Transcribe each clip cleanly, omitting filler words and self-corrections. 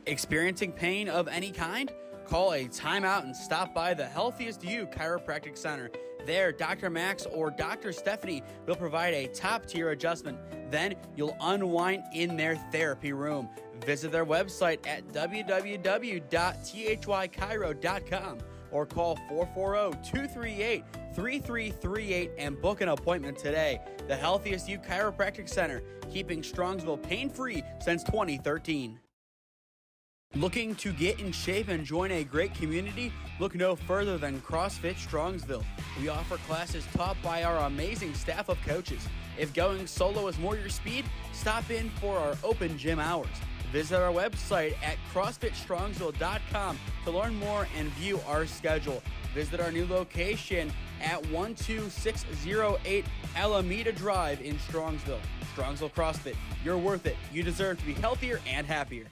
Experiencing pain of any kind? Call a timeout and stop by the Healthiest You Chiropractic Center. There, Dr. Max or Dr. Stephanie will provide a top-tier adjustment. Then you'll unwind in their therapy room. Visit their website at www.thychiro.com or call 440-238-3338 and book an appointment today. The Healthiest You Chiropractic Center, keeping Strongsville pain-free since 2013. Looking to get in shape and join a great community? Look no further than CrossFit Strongsville. We offer classes taught by our amazing staff of coaches. If going solo is more your speed, stop in for our open gym hours. Visit our website at CrossFitStrongsville.com to learn more and view our schedule. Visit our new location at 12608 Alameda Drive in Strongsville. Strongsville CrossFit, you're worth it. You deserve to be healthier and happier.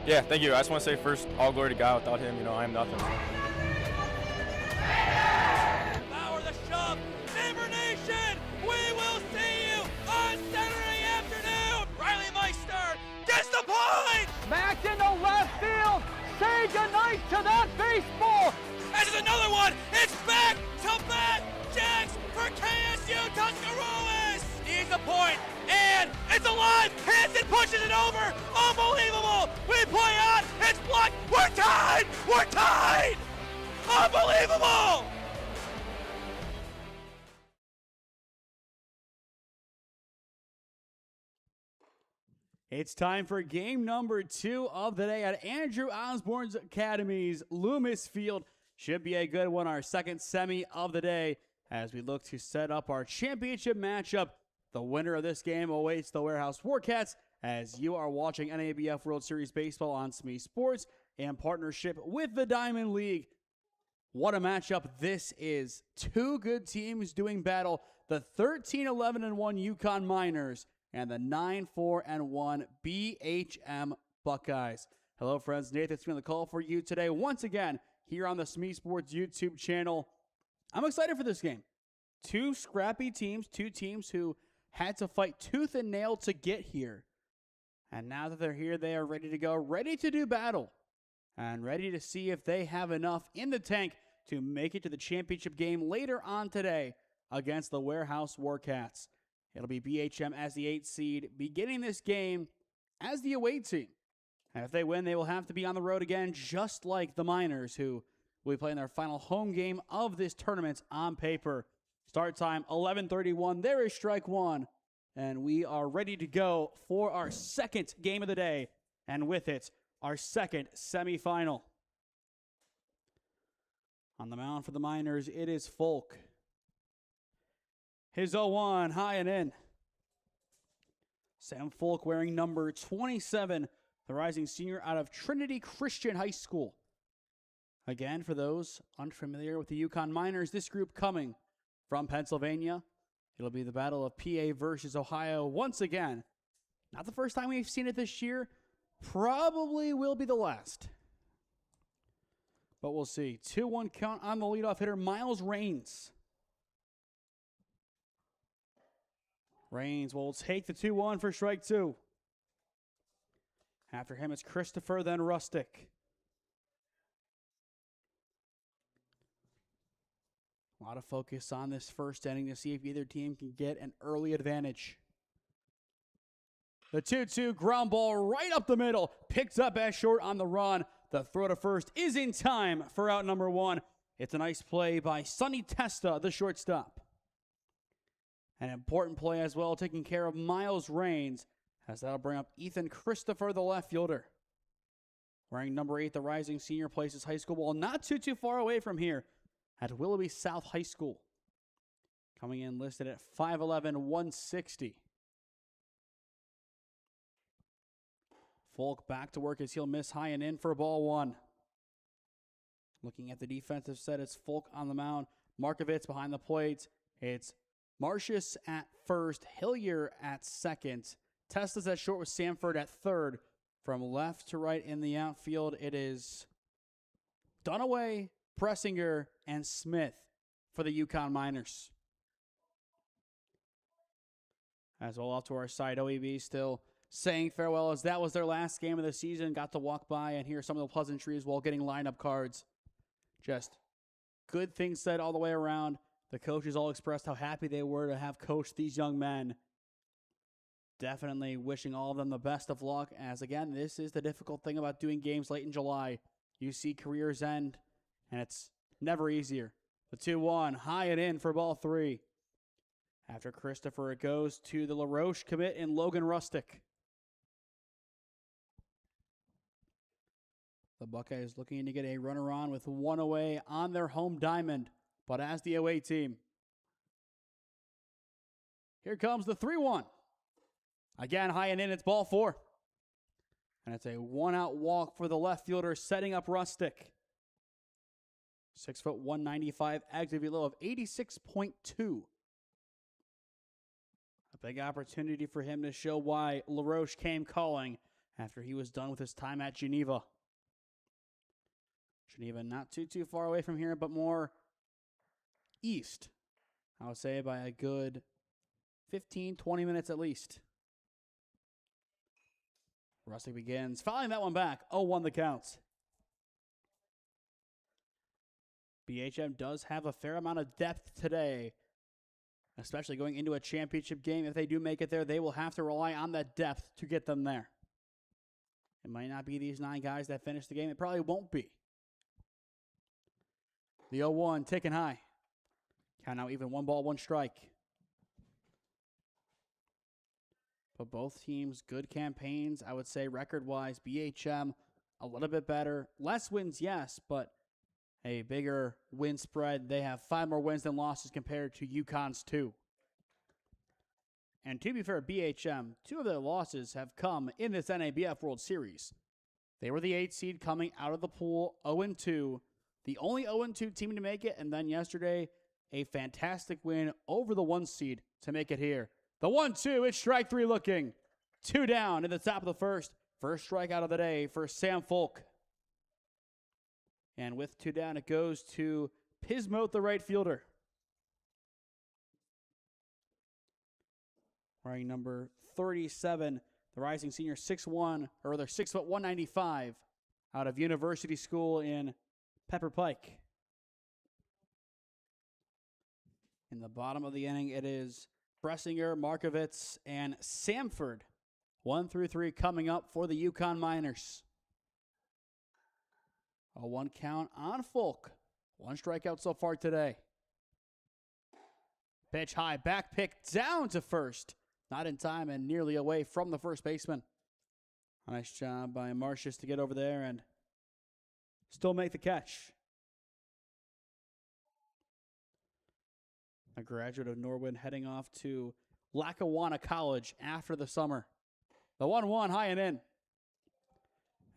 Yeah, thank you. I just want to say first, all glory to God. Without him, I am nothing. Power the shove. Neighbor Nation, we will see you on Saturday afternoon. Riley Meister gets the point. Smacked into left field. Say goodnight to that baseball. This is another one. It's back to back Jacks for KSU Tuscarawas. Needs a point, and it's alive. Hansen pushes it over. Unbelievable. We play on. It's blocked. We're tied. We're tied. Unbelievable. It's time for game number 2 of the day at Andrew Osborne's Academy's Loomis Field. Should be a good one, our second semi of the day, as we look to set up our championship matchup. The winner of this game awaits the Warehouse Warcats, as you are watching NABF World Series Baseball on SmeeSports in partnership with the Diamond League. What a matchup this is. Two good teams doing battle. The 13-11-1 Yukon Miners and the 9-4-1 BHM Buckeyes. Hello, friends. Nathan Smee on the call for you today once again here on the SmeeSports YouTube channel. I'm excited for this game. Two scrappy teams, two teams who had to fight tooth and nail to get here. And now that they're here, they are ready to go, ready to do battle, and ready to see if they have enough in the tank to make it to the championship game later on today against the Warehouse Warcats. It'll be BHM as the 8th seed beginning this game as the away team. And if they win, they will have to be on the road again, just like the Miners, who will be playing their final home game of this tournament on paper. Start time, 11:31. There is strike one. And we are ready to go for our second game of the day. And with it, our second semifinal. On the mound for the Miners, it is Folk. His 0-1, high and in. Sam Folk wearing number 27, the rising senior out of Trinity Christian High School. Again, for those unfamiliar with the Yukon Miners, this group coming from Pennsylvania. It'll be the battle of PA versus Ohio once again. Not the first time we've seen it this year. Probably will be the last. But we'll see. 2-1 count on the leadoff hitter, Miles Rains. Rains will take the 2-1 for strike two. After him, it's Christopher, then Rustic. A lot of focus on this first inning to see if either team can get an early advantage. The 2-2 ground ball right up the middle. Picked up as short on the run. The throw to first is in time for out number one. It's a nice play by Sonny Testa, the shortstop. An important play as well, taking care of Miles Rains, as that'll bring up Ethan Christopher, the left fielder. Wearing number 8, the rising senior places high school ball not too far away from here at Willoughby South High School. Coming in listed at 5'11", 160. Folk back to work as he'll miss high and in for ball one. Looking at the defensive set, it's Folk on the mound. Markovitz behind the plate. It's Marcius at first, Hillier at second. Testa's at short with Sanford at third. From left to right in the outfield, it is Dunaway, Pressinger, and Smith for the Yukon Miners. As well off to our side, OEB still saying farewell as that was their last game of the season. Got to walk by and hear some of the pleasantries while getting lineup cards. Just good things said all the way around. The coaches all expressed how happy they were to have coached these young men. Definitely wishing all of them the best of luck, as again, this is the difficult thing about doing games late in July. You see careers end, and it's never easier. The 2-1, high and in for ball three. After Christopher, it goes to the LaRoche commit in Logan Rustic. The Buckeyes looking to get a runner on with one away on their home diamond, but as the away team. Here comes the 3-1. Again, high and in, it's ball four. And it's a one-out walk for the left fielder, setting up Rustic. 6', 195, exit velo of 86.2. A big opportunity for him to show why LaRoche came calling after he was done with his time at Geneva. Geneva not too far away from here, but more east. I would say by a good 15, 20 minutes at least. Rustic begins, fouling that one back. 0-1 the counts. BHM does have a fair amount of depth today, especially going into a championship game. If they do make it there, they will have to rely on that depth to get them there. It might not be these 9 guys that finish the game. It probably won't be. The 0-1 ticking high. Count now even 1 ball, 1 strike. But both teams, good campaigns, I would say record-wise. BHM, a little bit better. Less wins, yes, but a bigger win spread. They have 5 more wins than losses compared to Yukon's 2. And to be fair, BHM, 2 of their losses have come in this NABF World Series. They were the 8th seed coming out of the pool, 0-2. The only 0-2 team to make it, and then yesterday, a fantastic win over the 1 seed to make it here. The 1-2, it's strike 3 looking. 2 down in the top of the first. First strikeout of the day for Sam Folk. And with 2 down, it goes to Pismote, the right fielder. Wearing number 37, the rising senior 6'1", or rather 6', 195, out of University School in Pepper Pike. In the bottom of the inning, it is Bressinger, Markovitz, and Samford 1 through 3 coming up for the Yukon Miners. A 1 count on Folk. 1 strikeout so far today. Pitch high, back pick down to first. Not in time and nearly away from the first baseman. Nice job by Marcius to get over there and still make the catch. A graduate of Norwood heading off to Lackawanna College after the summer. The 1-1 high and in.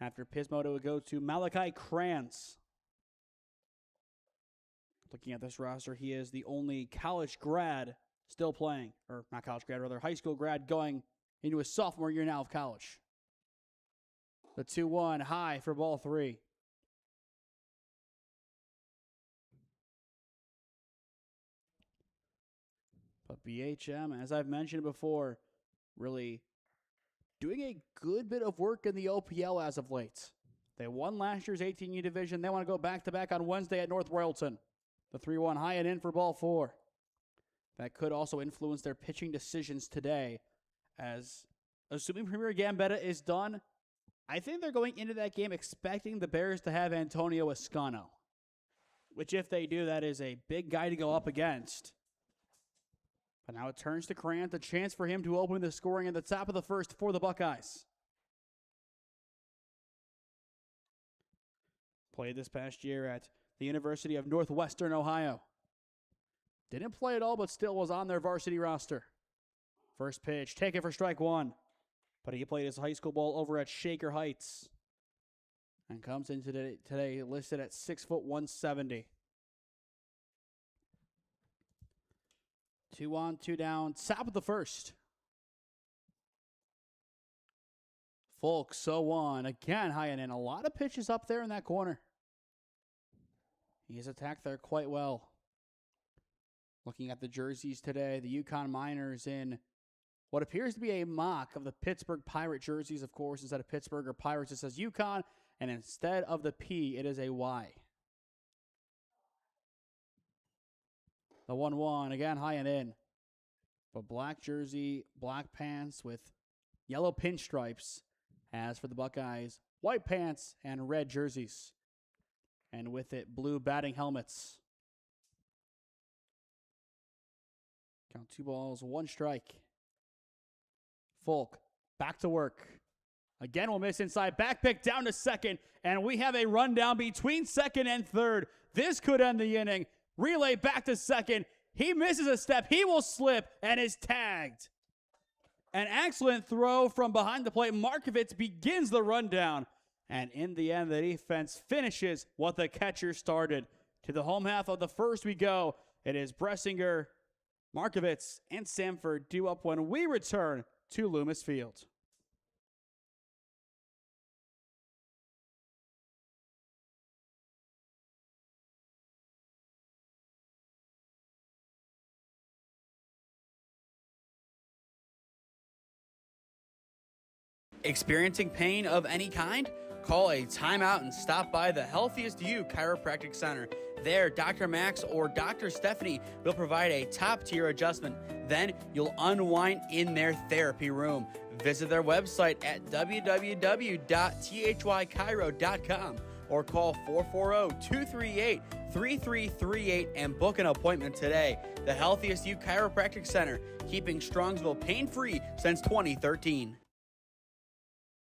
After Pismo, it would go to Malachi Kranz. Looking at this roster, he is the only college grad still playing, or not college grad, rather high school grad going into his sophomore year now of college. The 2-1 high for ball 3. But BHM, as I've mentioned before, really doing a good bit of work in the OPL as of late. They won last year's 18U division. They want to go back-to-back on Wednesday at North Royalton. The 3-1 high and in for ball 4. That could also influence their pitching decisions today, as assuming Premier Gambetta is done, I think they're going into that game expecting the Bears to have Antonio Escano, which if they do, that is a big guy to go up against. But now it turns to Krant, a chance for him to open the scoring at the top of the first for the Buckeyes. Played this past year at the University of Northwestern Ohio. Didn't play at all, but still was on their varsity roster. First pitch, take it for strike 1. But he played his high school ball over at Shaker Heights. And comes in today listed at 6 foot 170. 2 on, 2 down, top of the first. Folk, so on. Again, high and in. A lot of pitches up there in that corner. He has attacked there quite well. Looking at the jerseys today, the Yukon Miners in what appears to be a mock of the Pittsburgh Pirate jerseys, of course. Instead of Pittsburgh or Pirates, it says Yukon, and instead of the P, it is a Y. The 1-1, again, high and in. But black jersey, black pants with yellow pinstripes. As for the Buckeyes, white pants and red jerseys. And with it, blue batting helmets. Count 2 balls, 1 strike. Folk, back to work. Again, we'll miss inside. Back pick down to second. And we have a rundown between second and third. This could end the inning. Relay back to second. He misses a step. He will slip and is tagged. An excellent throw from behind the plate. Markovitz begins the rundown. And in the end, the defense finishes what the catcher started. To the home half of the first we go. It is Bressinger, Markovitz, and Samford due up when we return to Loomis Field. Experiencing pain of any kind? Call a timeout and stop by the Healthiest You Chiropractic Center. There, Dr. Max or Dr. Stephanie will provide a top-tier adjustment. Then you'll unwind in their therapy room. Visit their website at www.thychiro.com or call 440-238-3338 and book an appointment today. The Healthiest You Chiropractic Center, keeping Strongsville pain-free since 2013.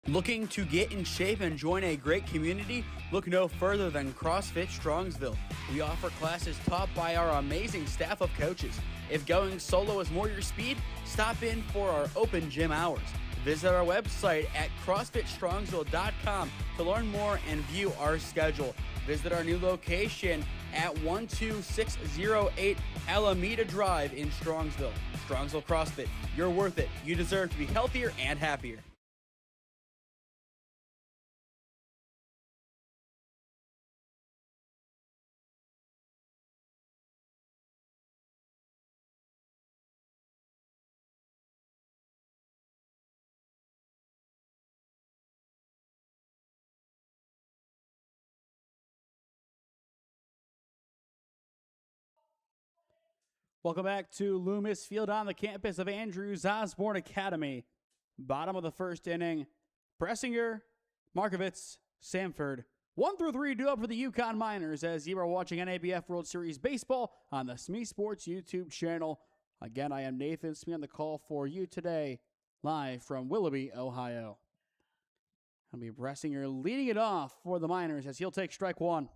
Looking to get in shape and join a great community? Look no further than CrossFit Strongsville. We offer classes taught by our amazing staff of coaches. If going solo is more your speed, stop in for our open gym hours. Visit our website at CrossFitStrongsville.com to learn more and view our schedule. Visit our new location at 12608 Alameda Drive in Strongsville. Strongsville CrossFit, you're worth it. You deserve to be healthier and happier. Welcome back to Loomis Field on the campus of Andrews Osborne Academy. Bottom of the first inning, Bressinger, Markovitz, Sanford. 1 through 3 due up for the Yukon Miners as you are watching NABF World Series Baseball on the SmeeSports YouTube channel. Again, I am Nathan Smee on the call for you today, live from Willoughby, Ohio. It'll be Bressinger leading it off for the Miners as he'll take strike one.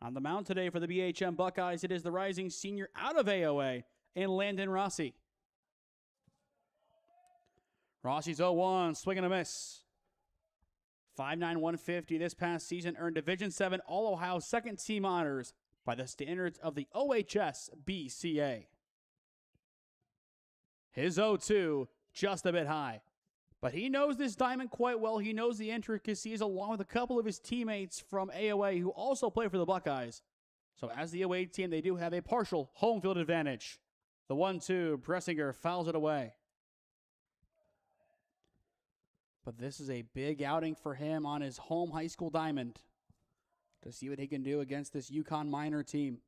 On the mound today for the BHM Buckeyes, it is the rising senior out of AOA in Landon Rossi. Rossi's 0-1, swing and a miss. 5'9", 150 this past season, earned Division VII All-Ohio second-team honors by the standards of the OHS BCA. His 0-2, just a bit high. But he knows this diamond quite well. He knows the intricacies along with a couple of his teammates from AOA who also play for the Buckeyes. So as the away team, they do have a partial home field advantage. The 1-2, Bressinger fouls it away. But this is a big outing for him on his home high school diamond to see what he can do against this Yukon Miner team.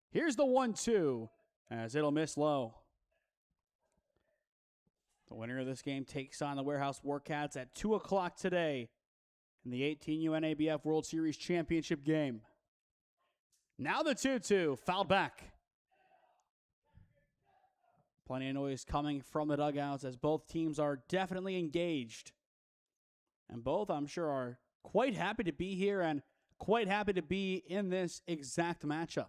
Here's the 1-2 as it'll miss low. The winner of this game takes on the Warehouse Warcats at 2 o'clock today in the 18U NABF World Series Championship game. Now the 2-2, fouled back. Plenty of noise coming from the dugouts as both teams are definitely engaged. And both, I'm sure, are quite happy to be here and quite happy to be in this exact matchup.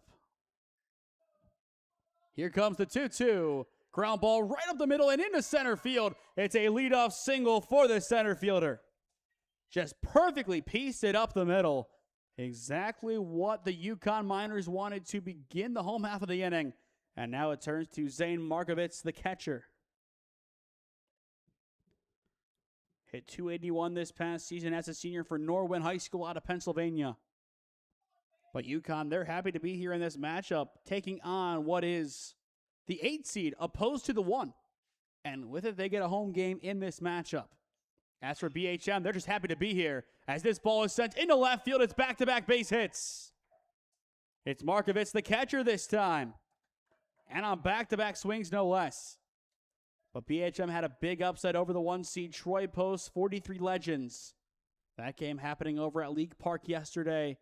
Here comes the 2-2. Ground ball right up the middle and into center field. It's a leadoff single for the center fielder. Just perfectly pieced it up the middle. Exactly what the Yukon Miners wanted to begin the home half of the inning. And now it turns to Zane Markovitz, the catcher. Hit .281 this past season as a senior for Norwin High School out of Pennsylvania. But Yukon, they're happy to be here in this matchup, taking on what is the 8 seed opposed to the 1. And with it, they get a home game in this matchup. As for BHM, they're just happy to be here as this ball is sent into left field. It's back-to-back base hits. It's Markovitz, the catcher this time. And on back-to-back swings, no less. But BHM had a big upset over the 1 seed Troy Post 43 Legends. That game happening over at League Park yesterday.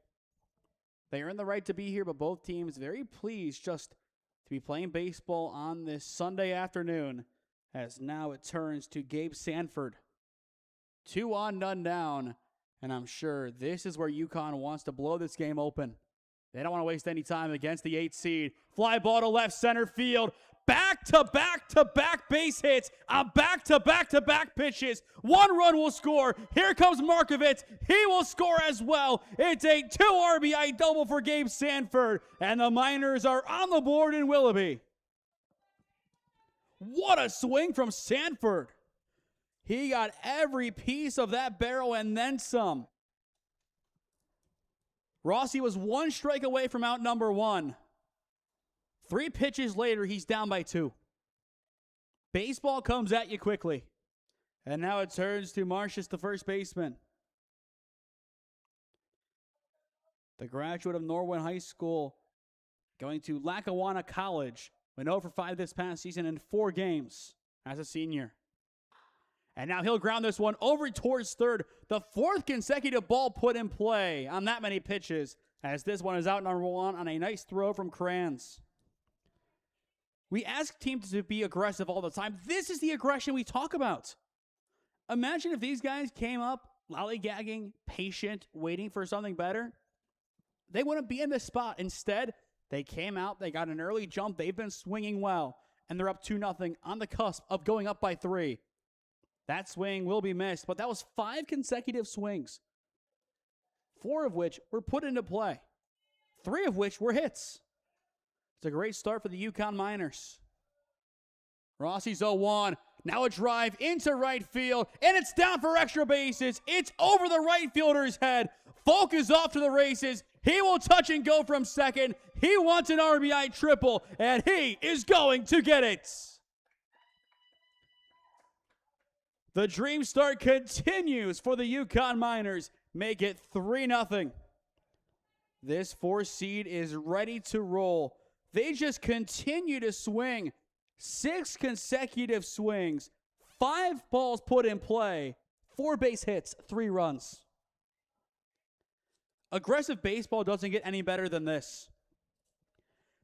They earned the right to be here, but both teams very pleased just to be playing baseball on this Sunday afternoon, as now it turns to Gabe Sanford. 2 on, none down, and I'm sure this is where Yukon wants to blow this game open. They don't want to waste any time against the 8 seed. Fly ball to left center field. Back-to-back-to-back base hits on back-to-back-to-back pitches. 1 run will score. Here comes Markovitz. He will score as well. It's a 2 RBI double for Gabe Sanford, and the Miners are on the board in Willoughby. What a swing from Sanford. He got every piece of that barrel and then some. Rossi was 1 strike away from out number 1. 3 pitches later, he's down by 2. Baseball comes at you quickly. And now it turns to Marcius, the first baseman. The graduate of Norwin High School going to Lackawanna College. Went 0 for 5 this past season in 4 games as a senior. And now he'll ground this one over towards third. The 4th consecutive ball put in play on that many pitches, as this one is out number 1 on a nice throw from Kranz. We ask teams to be aggressive all the time. This is the aggression we talk about. Imagine if these guys came up lollygagging, patient, waiting for something better. They wouldn't be in this spot. Instead, they came out, they got an early jump, they've been swinging well, and they're up 2-0 on the cusp of going up by 3. That swing will be missed, but that was 5 consecutive swings, 4 of which were put into play, 3 of which were hits. It's a great start for the Yukon Miners. Rossi's 0-1. Now a drive into right field, and it's down for extra bases. It's over the right fielder's head. Folk is off to the races. He will touch and go from second. He wants an RBI triple, and he is going to get it. The dream start continues for the Yukon Miners. Make it 3-0. This 4 seed is ready to roll. They just continue to swing 6 consecutive swings, 5 balls put in play, 4 base hits, 3 runs. Aggressive baseball doesn't get any better than this.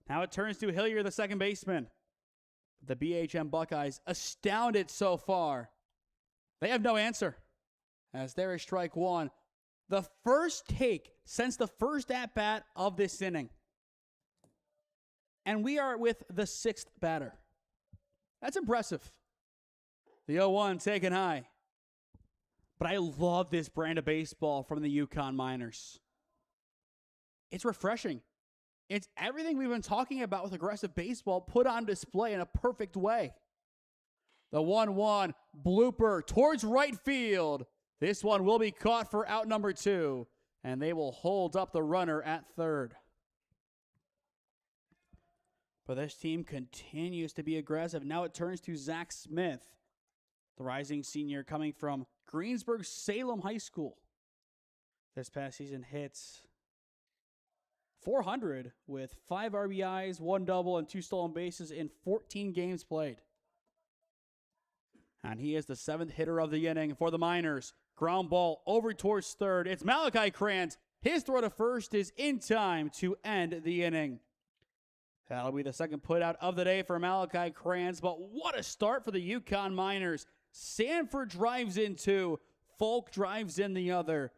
Now it turns to Hillier, the second baseman. The BHM Buckeyes astounded so far. They have no answer, as there is strike one. The first take since the first at-bat of this inning. And we are with the 6th batter. That's impressive. The 0-1 taken high. But I love this brand of baseball from the Yukon Miners. It's refreshing. It's everything we've been talking about with aggressive baseball put on display in a perfect way. The 1-1 blooper towards right field. This one will be caught for out number 2, and they will hold up the runner at third. But this team continues to be aggressive. Now it turns to Zach Smith, the rising senior coming from Greensburg-Salem High School. This past season hits .400 with 5 RBIs, 1 double, and 2 stolen bases in 14 games played. And he is the 7th hitter of the inning for the Miners. Ground ball over towards third. It's Malachi Krantz. His throw to first is in time to end the inning. That'll be the second putout of the day for Malachi Krantz, but what a start for the Yukon Miners. Sanford drives in 2. Folk drives in the other.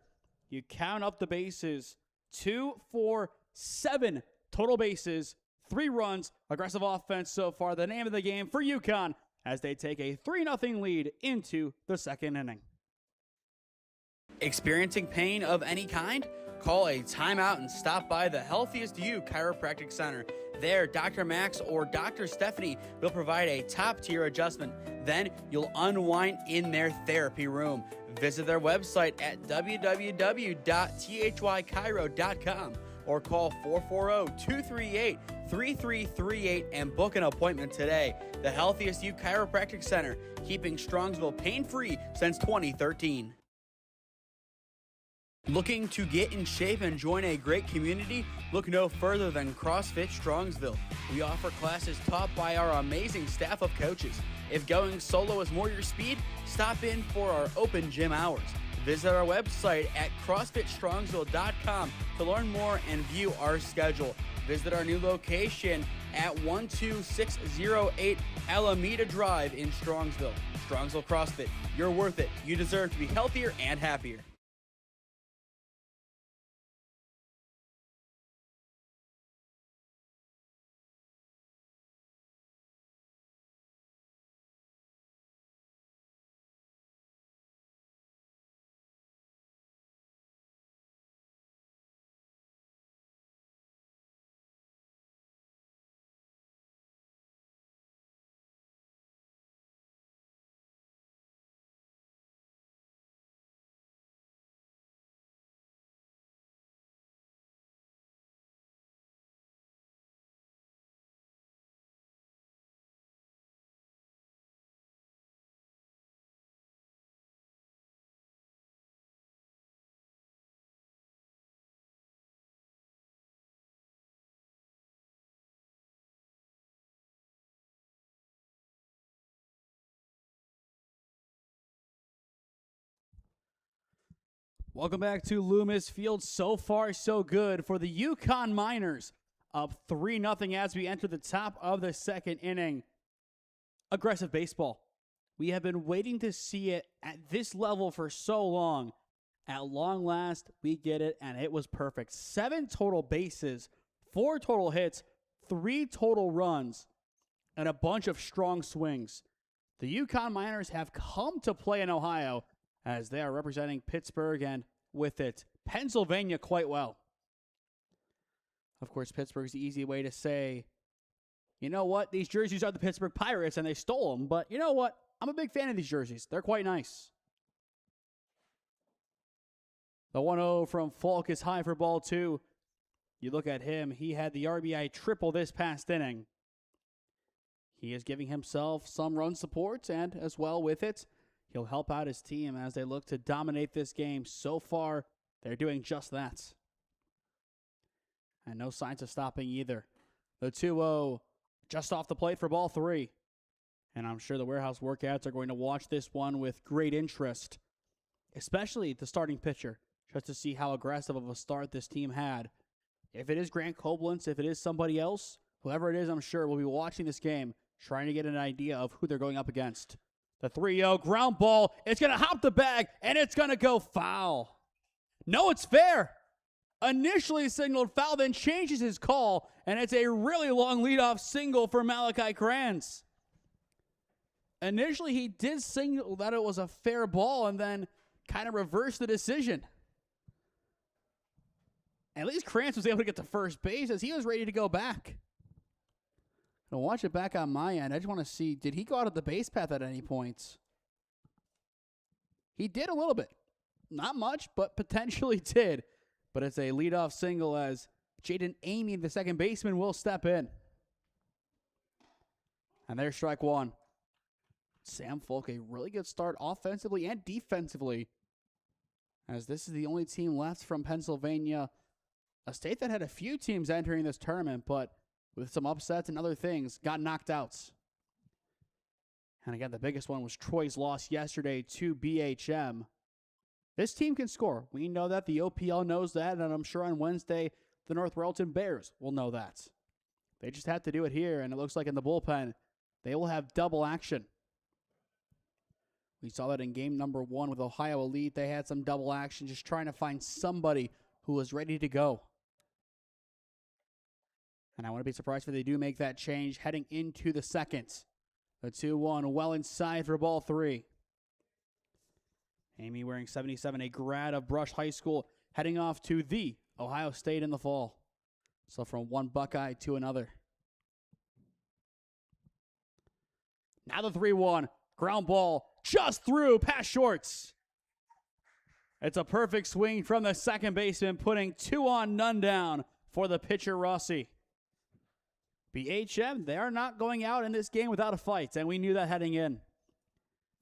You count up the bases. 2, 4, 7 total bases, 3 runs, aggressive offense so far. The name of the game for Yukon as they take a 3-0 lead into the second inning. Experiencing pain of any kind? Call a timeout and stop by the Healthiest You Chiropractic Center. There, Dr. Max or Dr. Stephanie will provide a top-tier adjustment. Then you'll unwind in their therapy room. Visit their website at www.thychiro.com or call 440-238-3338 and book an appointment today. The Healthiest You Chiropractic Center, keeping Strongsville pain-free since 2013. Looking to get in shape and join a great community? Look no further than CrossFit Strongsville. We offer classes taught by our amazing staff of coaches. If going solo is more your speed, stop in for our open gym hours. Visit our website at CrossFitStrongsville.com to learn more and view our schedule. Visit our new location at 12608 Alameda Drive in Strongsville. Strongsville CrossFit, you're worth it. You deserve to be healthier and happier. Welcome back to Loomis Field. So far, so good for the Yukon Miners. Up 3-0 as we enter the top of the second inning. Aggressive baseball. We have been waiting to see it at this level for so long. At long last, we get it, and it was perfect. 7 total bases, 4 total hits, 3 total runs, and a bunch of strong swings. The Yukon Miners have come to play in Ohio, as they are representing Pittsburgh and, with it, Pennsylvania quite well. Of course, Pittsburgh's the easy way to say, you know what, these jerseys are the Pittsburgh Pirates and they stole them, but you know what, I'm a big fan of these jerseys. They're quite nice. The 1-0 from Falk is high for ball 2. You look at him, he had the RBI triple this past inning. He is giving himself some run support, and as well with it, he'll help out his team as they look to dominate this game. So far, they're doing just that. And no signs of stopping either. The 2-0 just off the plate for ball 3. And I'm sure the warehouse workouts are going to watch this one with great interest, especially the starting pitcher, just to see how aggressive of a start this team had. If it is Grant Koblenz, if it is somebody else, whoever it is, I'm sure will be watching this game, trying to get an idea of who they're going up against. The 3-0 ground ball, it's going to hop the bag, and it's going to go foul. No, it's fair. Initially signaled foul, then changes his call, and it's a really long leadoff single for Malachi Kranz. Initially, he did signal that it was a fair ball and then kind of reversed the decision. At least Kranz was able to get to first base as he was ready to go back. I'll watch it back on my end. I just want to see, did he go out of the base path at any points? He did a little bit. Not much, but potentially did. But it's a leadoff single as Jaden Amy, the second baseman, will step in. And there's strike one. Sam Folk, a really good start offensively and defensively, as this is the only team left from Pennsylvania, a state that had a few teams entering this tournament, but with some upsets and other things, got knocked out. And again, the biggest one was Troy's loss yesterday to BHM. This team can score. We know that. The OPL knows that, and I'm sure on Wednesday, the North Royalton Bears will know that. They just have to do it here, and it looks like in the bullpen, they will have double action. We saw that in game number 1 with Ohio Elite. They had some double action, just trying to find somebody who was ready to go. And I wouldn't be surprised if they do make that change heading into the second. The 2-1 well inside for ball 3. Amy wearing 77, a grad of Brush High School, heading off to the Ohio State in the fall. So from one Buckeye to another. Now the 3-1. Ground ball just through past shorts. It's a perfect swing from the second baseman, putting 2 on, none down for the pitcher Rossi. BHM, they are not going out in this game without a fight, and we knew that heading in.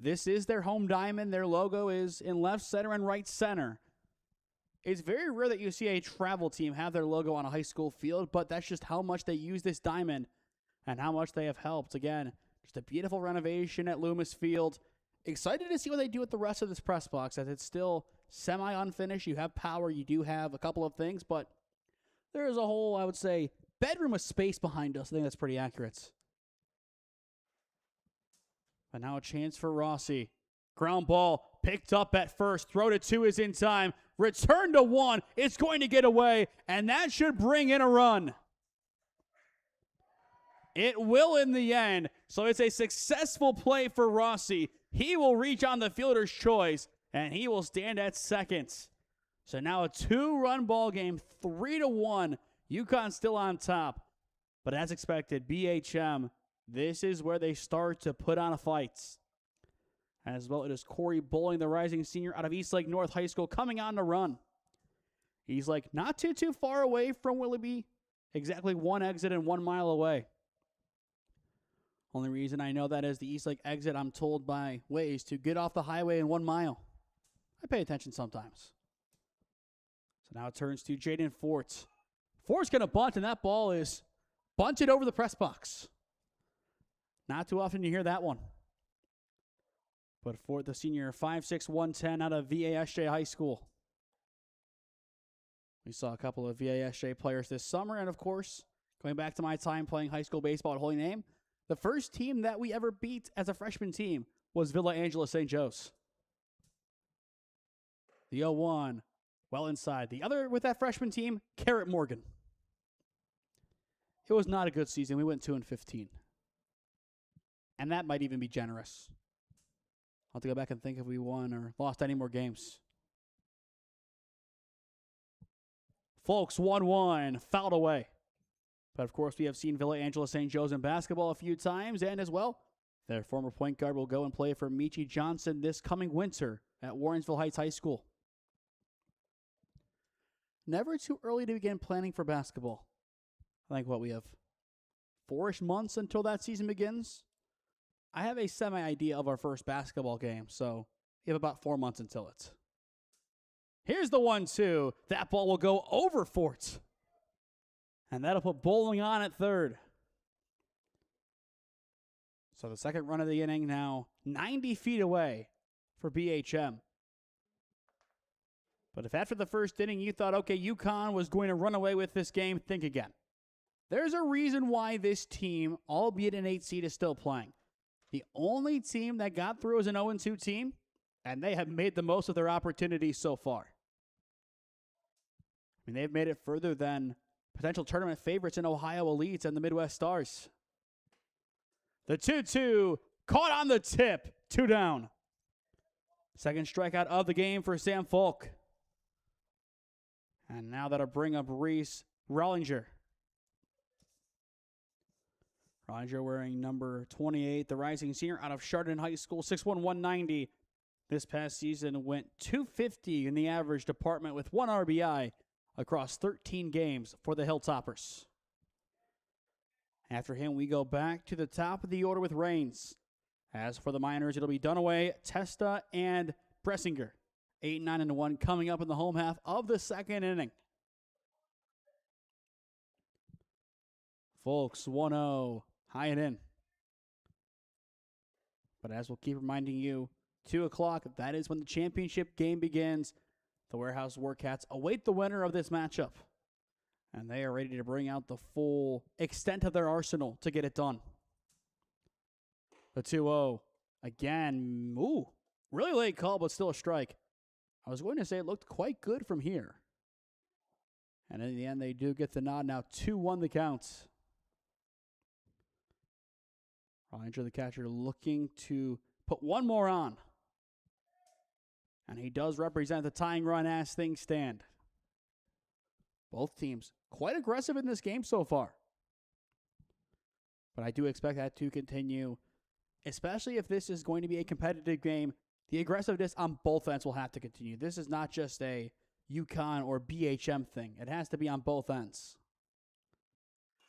This is their home diamond. Their logo is in left center and right center. It's very rare that you see a travel team have their logo on a high school field, but that's just how much they use this diamond and how much they have helped. Again, just a beautiful renovation at Loomis Field. Excited to see what they do with the rest of this press box, as it's still semi-unfinished. You have power, you do have a couple of things, but there is a whole, I would say, bedroom of space behind us. I think that's pretty accurate. But now a chance for Rossi. Ground ball picked up at first. Throw to 2 is in time. Return to 1. It's going to get away, and that should bring in a run. It will in the end. So it's a successful play for Rossi. He will reach on the fielder's choice, and he will stand at second. So now a 2-run ball game, 3-1. Yukon still on top. But as expected, BHM, this is where they start to put on a fight. As well, it is Corey Bowling, the rising senior out of Eastlake North High School, coming on to run. He's like not too far away from Willoughby. Exactly 1 exit and 1 mile away. Only reason I know that is the Eastlake exit, I'm told by Waze, to get off the highway in 1 mile. I pay attention sometimes. So now it turns to Jaden Fort. Fort's going to bunt, and that ball is bunted over the press box. Not too often you hear that one. But Fort, the senior, 5'6", 110 out of VASJ High School. We saw a couple of VASJ players this summer, and of course, going back to my time playing high school baseball at Holy Name, the first team that we ever beat as a freshman team was Villa Angela St. Joe's. The 0-1, well inside. The other with that freshman team, Carrot Morgan. It was not a good season. We went 2-15. And that might even be generous. I'll have to go back and think if we won or lost any more games. Folks, 1-1, fouled away. But of course, we have seen Villa Angela St. Joe's in basketball a few times, and as well, their former point guard will go and play for Michi Johnson this coming winter at Warrensville Heights High School. Never too early to begin planning for basketball. I think we have 4-ish months until that season begins. I have a semi-idea of our first basketball game, so we have about 4 months until it. Here's the 1-2. That ball will go over Fort. And that'll put Bowling on at third. So the second run of the inning now 90 feet away for BHM. But if after the first inning you thought, okay, Yukon was going to run away with this game, think again. There's a reason why this team, albeit an 8 seed, is still playing. The only team that got through is an 0-2 team, and they have made the most of their opportunities so far. I mean, they've made it further than potential tournament favorites in Ohio Elites and the Midwest Stars. The 2-2, caught on the tip, 2 down. Second strikeout of the game for Sam Folk. And now that'll bring up Reese Rollinger. Rollinger wearing number 28, the rising senior out of Chardon High School, 6'1", 190. This past season went .250 in the average department with 1 RBI across 13 games for the Hilltoppers. After him, we go back to the top of the order with Rains. As for the Miners, it'll be Dunaway, Testa, and Bressinger. 8, 9, and 1 coming up in the home half of the second inning. Folks, 1-0, high and in. But as we'll keep reminding you, 2 o'clock, that is when the championship game begins. The Warehouse Warcats await the winner of this matchup. And they are ready to bring out the full extent of their arsenal to get it done. The 2-0. Again, really late call, but still a strike. I was going to say it looked quite good from here. And in the end, they do get the nod. Now 2-1 the count. Rollinger, the catcher, looking to put one more on. And he does represent the tying run as things stand. Both teams quite aggressive in this game so far. But I do expect that to continue, especially if this is going to be a competitive game. The aggressiveness on both ends will have to continue. This is not just a Yukon or BHM thing. It has to be on both ends.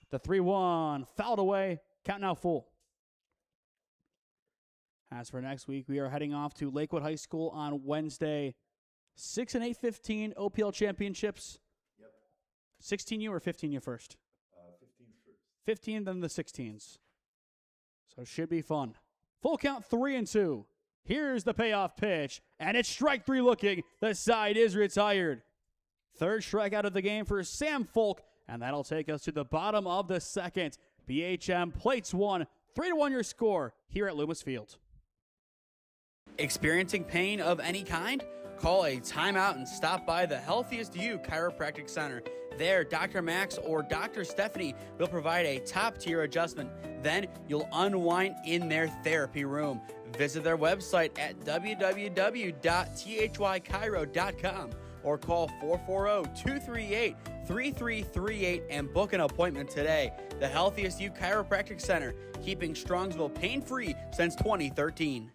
The 3-1 fouled away. Count now full. As for next week, we are heading off to Lakewood High School on Wednesday. 6 and 8-15 OPL championships. Yep. 16U or 15U first? 15 first. 15, then the 16s. So it should be fun. Full count 3-2. Here's the payoff pitch, and it's strike 3 looking. The side is retired. Third strikeout of the game for Sam Folk, and that'll take us to the bottom of the second. BHM plates 1, 3-1 your score here at Loomis Field. Experiencing pain of any kind? Call a timeout and stop by the Healthiest You Chiropractic Center. There, Dr. Max or Dr. Stephanie will provide a top-tier adjustment. Then you'll unwind in their therapy room. Visit their website at www.thychiro.com or call 440-238-3338 and book an appointment today. The Healthiest You Chiropractic Center, keeping Strongsville pain-free since 2013.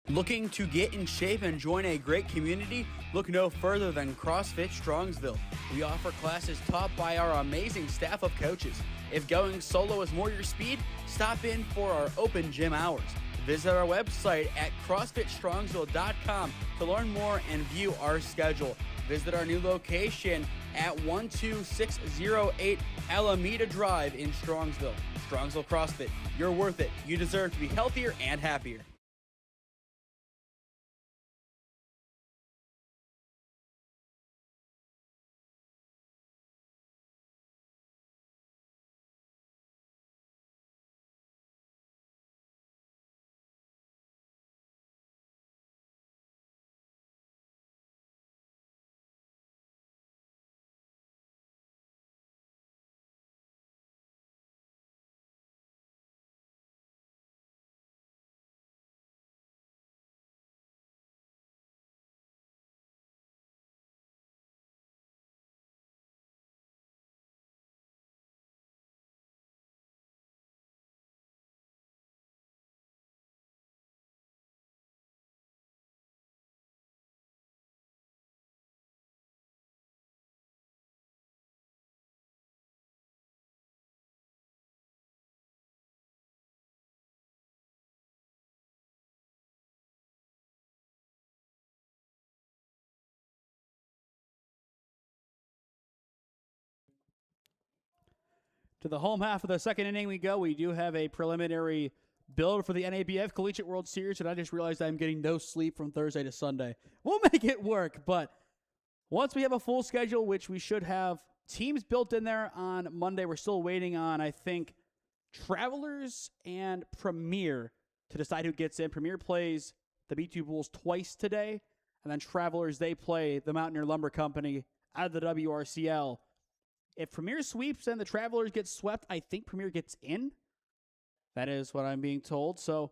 Looking to get in shape and join a great community? Look no further than CrossFit Strongsville. We offer classes taught by our amazing staff of coaches. If going solo is more your speed, stop in for our open gym hours. Visit our website at CrossFitStrongsville.com to learn more and view our schedule. Visit our new location at 12608 Alameda Drive in Strongsville. Strongsville CrossFit, you're worth it. You deserve to be healthier and happier. To the home half of the second inning we go. We do have a preliminary build for the NABF Collegiate World Series, and I just realized I'm getting no sleep from Thursday to Sunday. We'll make it work, but once we have a full schedule, which we should have teams built in there on Monday, we're still waiting on, I think, Travelers and Premier to decide who gets in. Premier plays the B2 Bulls twice today, and then Travelers, they play the Mountaineer Lumber Company out of the WRCL. If Premier sweeps and the Travelers get swept, I think Premier gets in. That is what I'm being told. So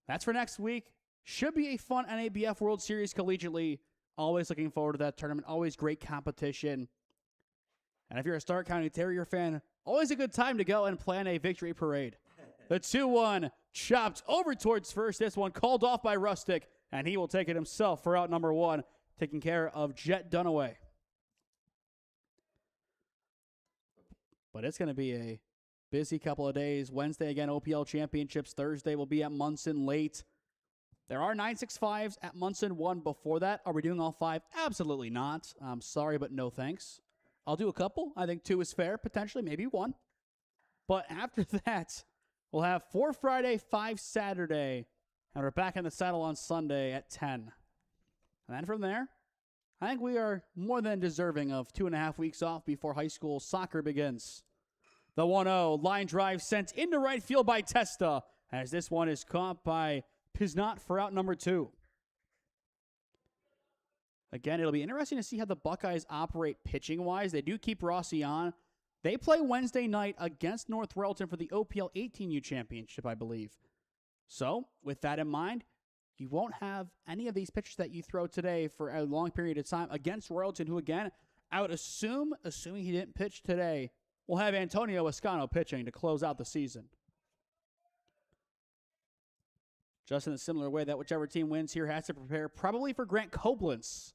that's for next week. Should be a fun NABF World Series collegiately. Always looking forward to that tournament. Always great competition. And if you're a Stark County Terrier fan, always a good time to go and plan a victory parade. The 2-1 chopped over towards first. This one called off by Rustic, and he will take it himself for out number 1, taking care of Jet Dunaway. But it's going to be a busy couple of days. Wednesday, again, OPL Championships. Thursday will be at Munson late. There are 965s at Munson 1 before that. Are we doing all 5? Absolutely not. I'm sorry, but no thanks. I'll do a couple. I think 2 is fair, potentially, maybe 1. But after that, we'll have 4 Friday, 5 Saturday, and we're back in the saddle on Sunday at 10. And then from there, I think we are more than deserving of 2.5 weeks off before high school soccer begins. The 1-0 line drive sent into right field by Testa, as this one is caught by Piznat for out number 2. Again, it'll be interesting to see how the Buckeyes operate pitching-wise. They do keep Rossi on. They play Wednesday night against North Royalton for the OPL 18U Championship, I believe. So, with that in mind, you won't have any of these pitchers that you throw today for a long period of time against Royalton, who, again, I would assuming he didn't pitch today, will have Antonio Escano pitching to close out the season. Just in a similar way that whichever team wins here has to prepare probably for Grant Koblenz.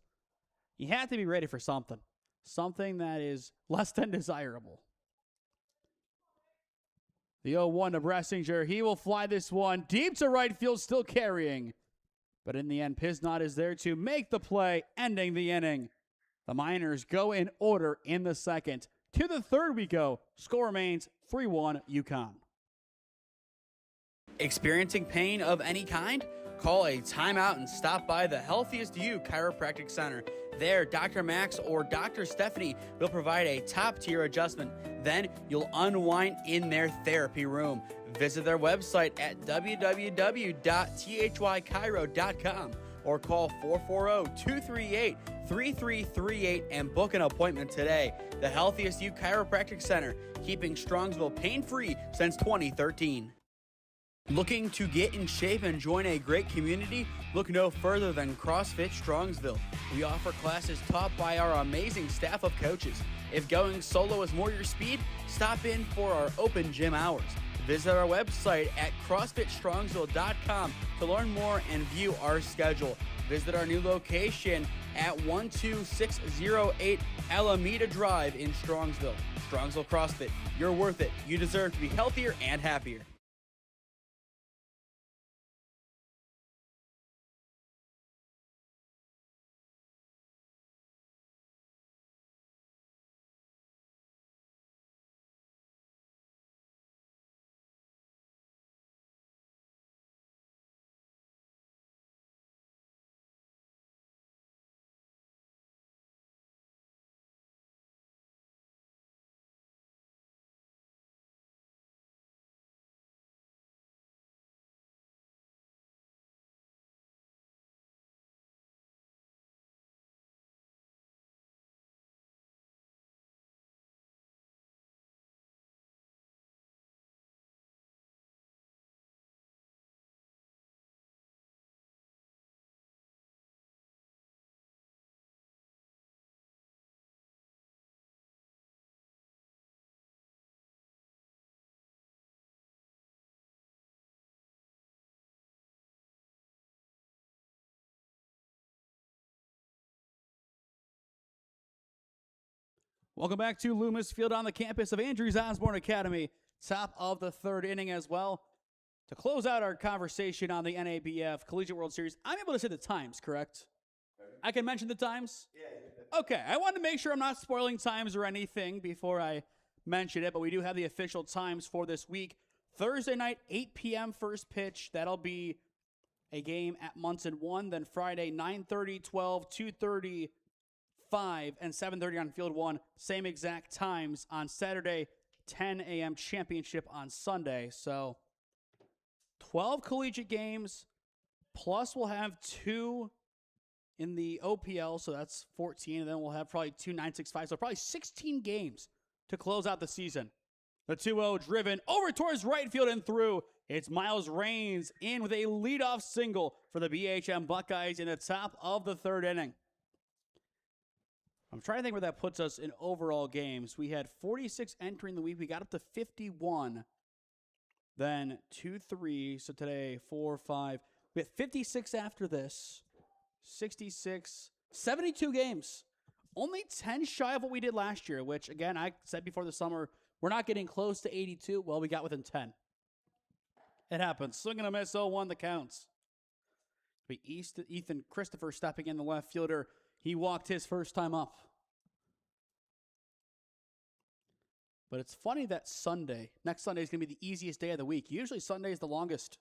You have to be ready for something. Something that is less than desirable. The 0-1 to Bressinger. He will fly this one deep to right field, still carrying. But in the end, Piznat is there to make the play, ending the inning. The Miners go in order in the second. To the third we go. Score remains 3-1 Yukon. Experiencing pain of any kind? Call a timeout and stop by the Healthiest You Chiropractic Center. There, Dr. Max or Dr. Stephanie will provide a top-tier adjustment. Then you'll unwind in their therapy room. Visit their website at www.thychiro.com or call 440-238-3338 and book an appointment today. The Healthiest You Chiropractic Center, keeping Strongsville pain-free since 2013. Looking to get in shape and join a great community? Look no further than CrossFit Strongsville. We offer classes taught by our amazing staff of coaches. If going solo is more your speed, stop in for our open gym hours. Visit our website at CrossFitStrongsville.com to learn more and view our schedule. Visit our new location at 12608 Alameda Drive in Strongsville. Strongsville CrossFit, you're worth it. You deserve to be healthier and happier. Welcome back to Loomis Field on the campus of Andrews Osborne Academy. Top of the third inning as well. To close out our conversation on the NABF Collegiate World Series, I'm able to say the times, correct? I can mention the times? Yeah. Okay, I wanted to make sure I'm not spoiling times or anything before I mention it, but we do have the official times for this week. Thursday night, 8 p.m. first pitch. That'll be a game at Munson 1. Then Friday, 9:30, 12, 2:30, 5, and 7:30 on Field 1. Same exact times on Saturday, 10 a.m. championship on Sunday. So 12 collegiate games, plus we'll have 2 in the OPL, so that's 14, and then we'll have probably 2 965, so probably 16 games to close out the season. The 2-0 driven over towards right field and through. It's Miles Raines in with a leadoff single for the BHM Buckeyes in the top of the 3rd inning. I'm trying to think where that puts us in overall games. We had 46 entering the week. We got up to 51. Then 2, 3. So today, 4, 5. We had 56 after this. 66. 72 games. Only 10 shy of what we did last year, which, again, I said before the summer, we're not getting close to 82. Well, we got within 10. It happens. Swing and a miss, 0-1 the counts. Ethan Christopher stepping in, the left fielder. He walked his first time up. But it's funny that next Sunday is going to be the easiest day of the week. Usually Sunday is the longest.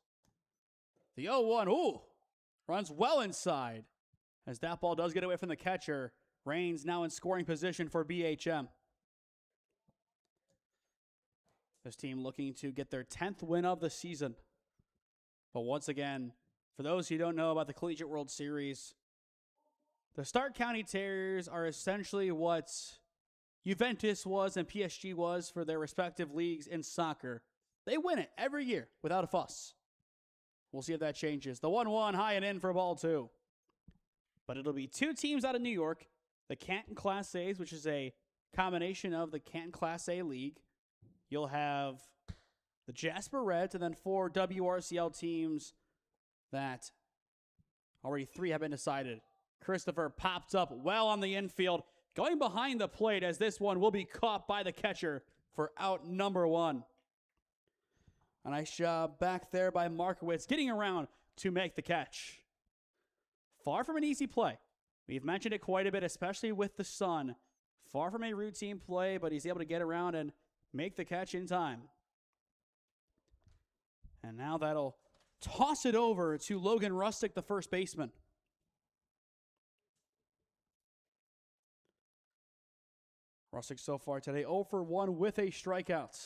The 0-1, runs well inside. As that ball does get away from the catcher. Raines now in scoring position for BHM. This team looking to get their 10th win of the season. But once again, for those who don't know about the Collegiate World Series, the Stark County Terriers are essentially what Juventus was and PSG was for their respective leagues in soccer. They win it every year without a fuss. We'll see if that changes. The 1-1 high and in for ball 2. But it'll be 2 teams out of New York. The Canton Class A's, which is a combination of the Canton Class A League. You'll have the Jasper Reds and then 4 WRCL teams that already 3 have been decided. Christopher pops up well on the infield, going behind the plate as this one will be caught by the catcher for out number 1. A nice job back there by Markowitz, getting around to make the catch. Far from an easy play. We've mentioned it quite a bit, especially with the sun. Far from a routine play, but he's able to get around and make the catch in time. And now that'll toss it over to Logan Rustick, the first baseman. Rustick so far today 0 for 1 with a strikeout.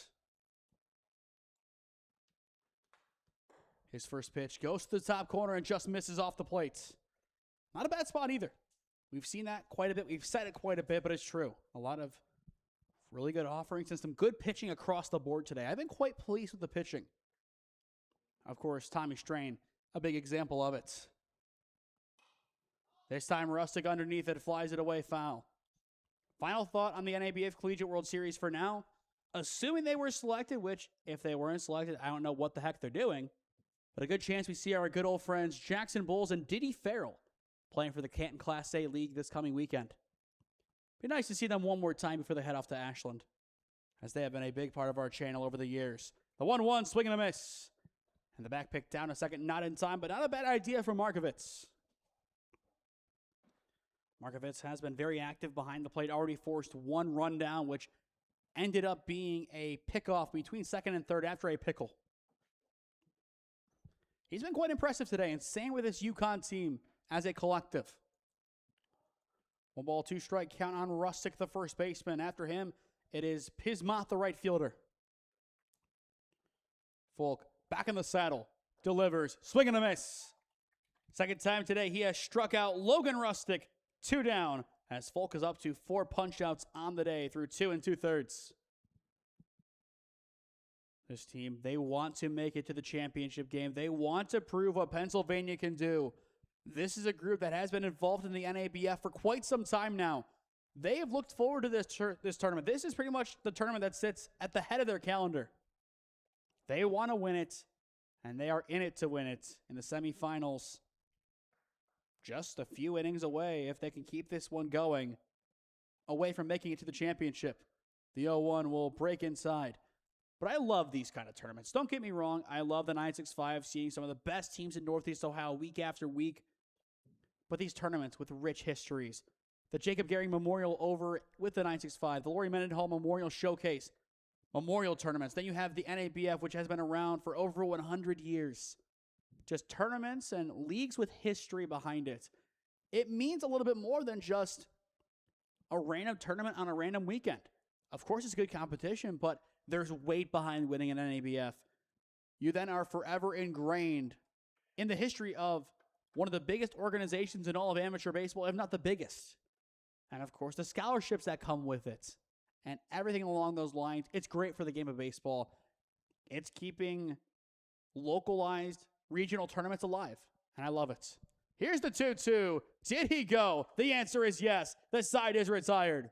His first pitch goes to the top corner and just misses off the plate. Not a bad spot either. We've seen that quite a bit. We've said it quite a bit, but it's true. A lot of really good offerings and some good pitching across the board today. I've been quite pleased with the pitching. Of course, Tommy Strain, a big example of it. This time, Rustick underneath it, flies it away, foul. Final thought on the NABF Collegiate World Series for now. Assuming they were selected, which, if they weren't selected, I don't know what the heck they're doing. But a good chance we see our good old friends Jackson Bulls and Diddy Farrell playing for the Canton Class A League this coming weekend. Be nice to see them one more time before they head off to Ashland, as they have been a big part of our channel over the years. The 1-1, swing and a miss. And the back pick down a second, not in time, but not a bad idea for Markovitz. Markovitz has been very active behind the plate, already forced 1 run down, which ended up being a pickoff between second and third after a pickle. He's been quite impressive today, and same with this Yukon team as a collective. 1 ball, 2 strike count on Rustick, the first baseman. After him, it is Pismoth, the right fielder. Folk back in the saddle, delivers, swing and a miss. Second time today, he has struck out Logan Rustick, 2 down, as Folk is up to 4 punch-outs on the day through 2 2/3. This team, they want to make it to the championship game. They want to prove what Pennsylvania can do. This is a group that has been involved in the NABF for quite some time now. They have looked forward to this tournament. This is pretty much the tournament that sits at the head of their calendar. They want to win it, and they are in it to win it in the semifinals. Just a few innings away, if they can keep this one going, away from making it to the championship. The 0-1 will break inside. But I love these kind of tournaments. Don't get me wrong. I love the 965, seeing some of the best teams in Northeast Ohio week after week. But these tournaments with rich histories. The Jacob Gehring Memorial over with the 965. The Laurie Mendenhall Memorial Showcase memorial tournaments. Then you have the NABF, which has been around for over 100 years. Just tournaments and leagues with history behind it. It means a little bit more than just a random tournament on a random weekend. Of course, it's good competition, but there's weight behind winning an NABF. You then are forever ingrained in the history of one of the biggest organizations in all of amateur baseball, if not the biggest. And of course, the scholarships that come with it and everything along those lines. It's great for the game of baseball. It's keeping localized regional tournaments alive, and I love it. Here's the 2-2. Did he go? The answer is yes. The side is retired.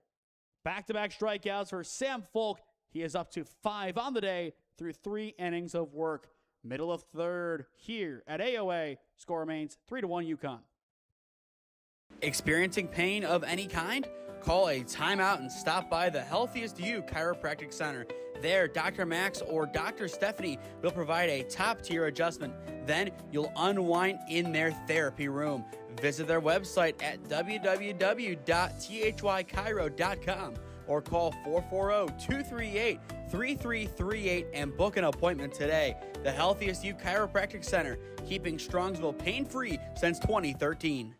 Back-to-back strikeouts for Sam Folk. He is up to 5 on the day through 3 innings of work. Middle of third here at AOA. Score remains 3-1 Yukon. Experiencing pain of any kind? Call a timeout and stop by the Healthiest You Chiropractic Center. There, Dr. Max or Dr. Stephanie will provide a top-tier adjustment. Then you'll unwind in their therapy room. Visit their website at www.thychiro.com or call 440-238-3338 and book an appointment today. The Healthiest You Chiropractic Center, keeping Strongsville pain-free since 2013.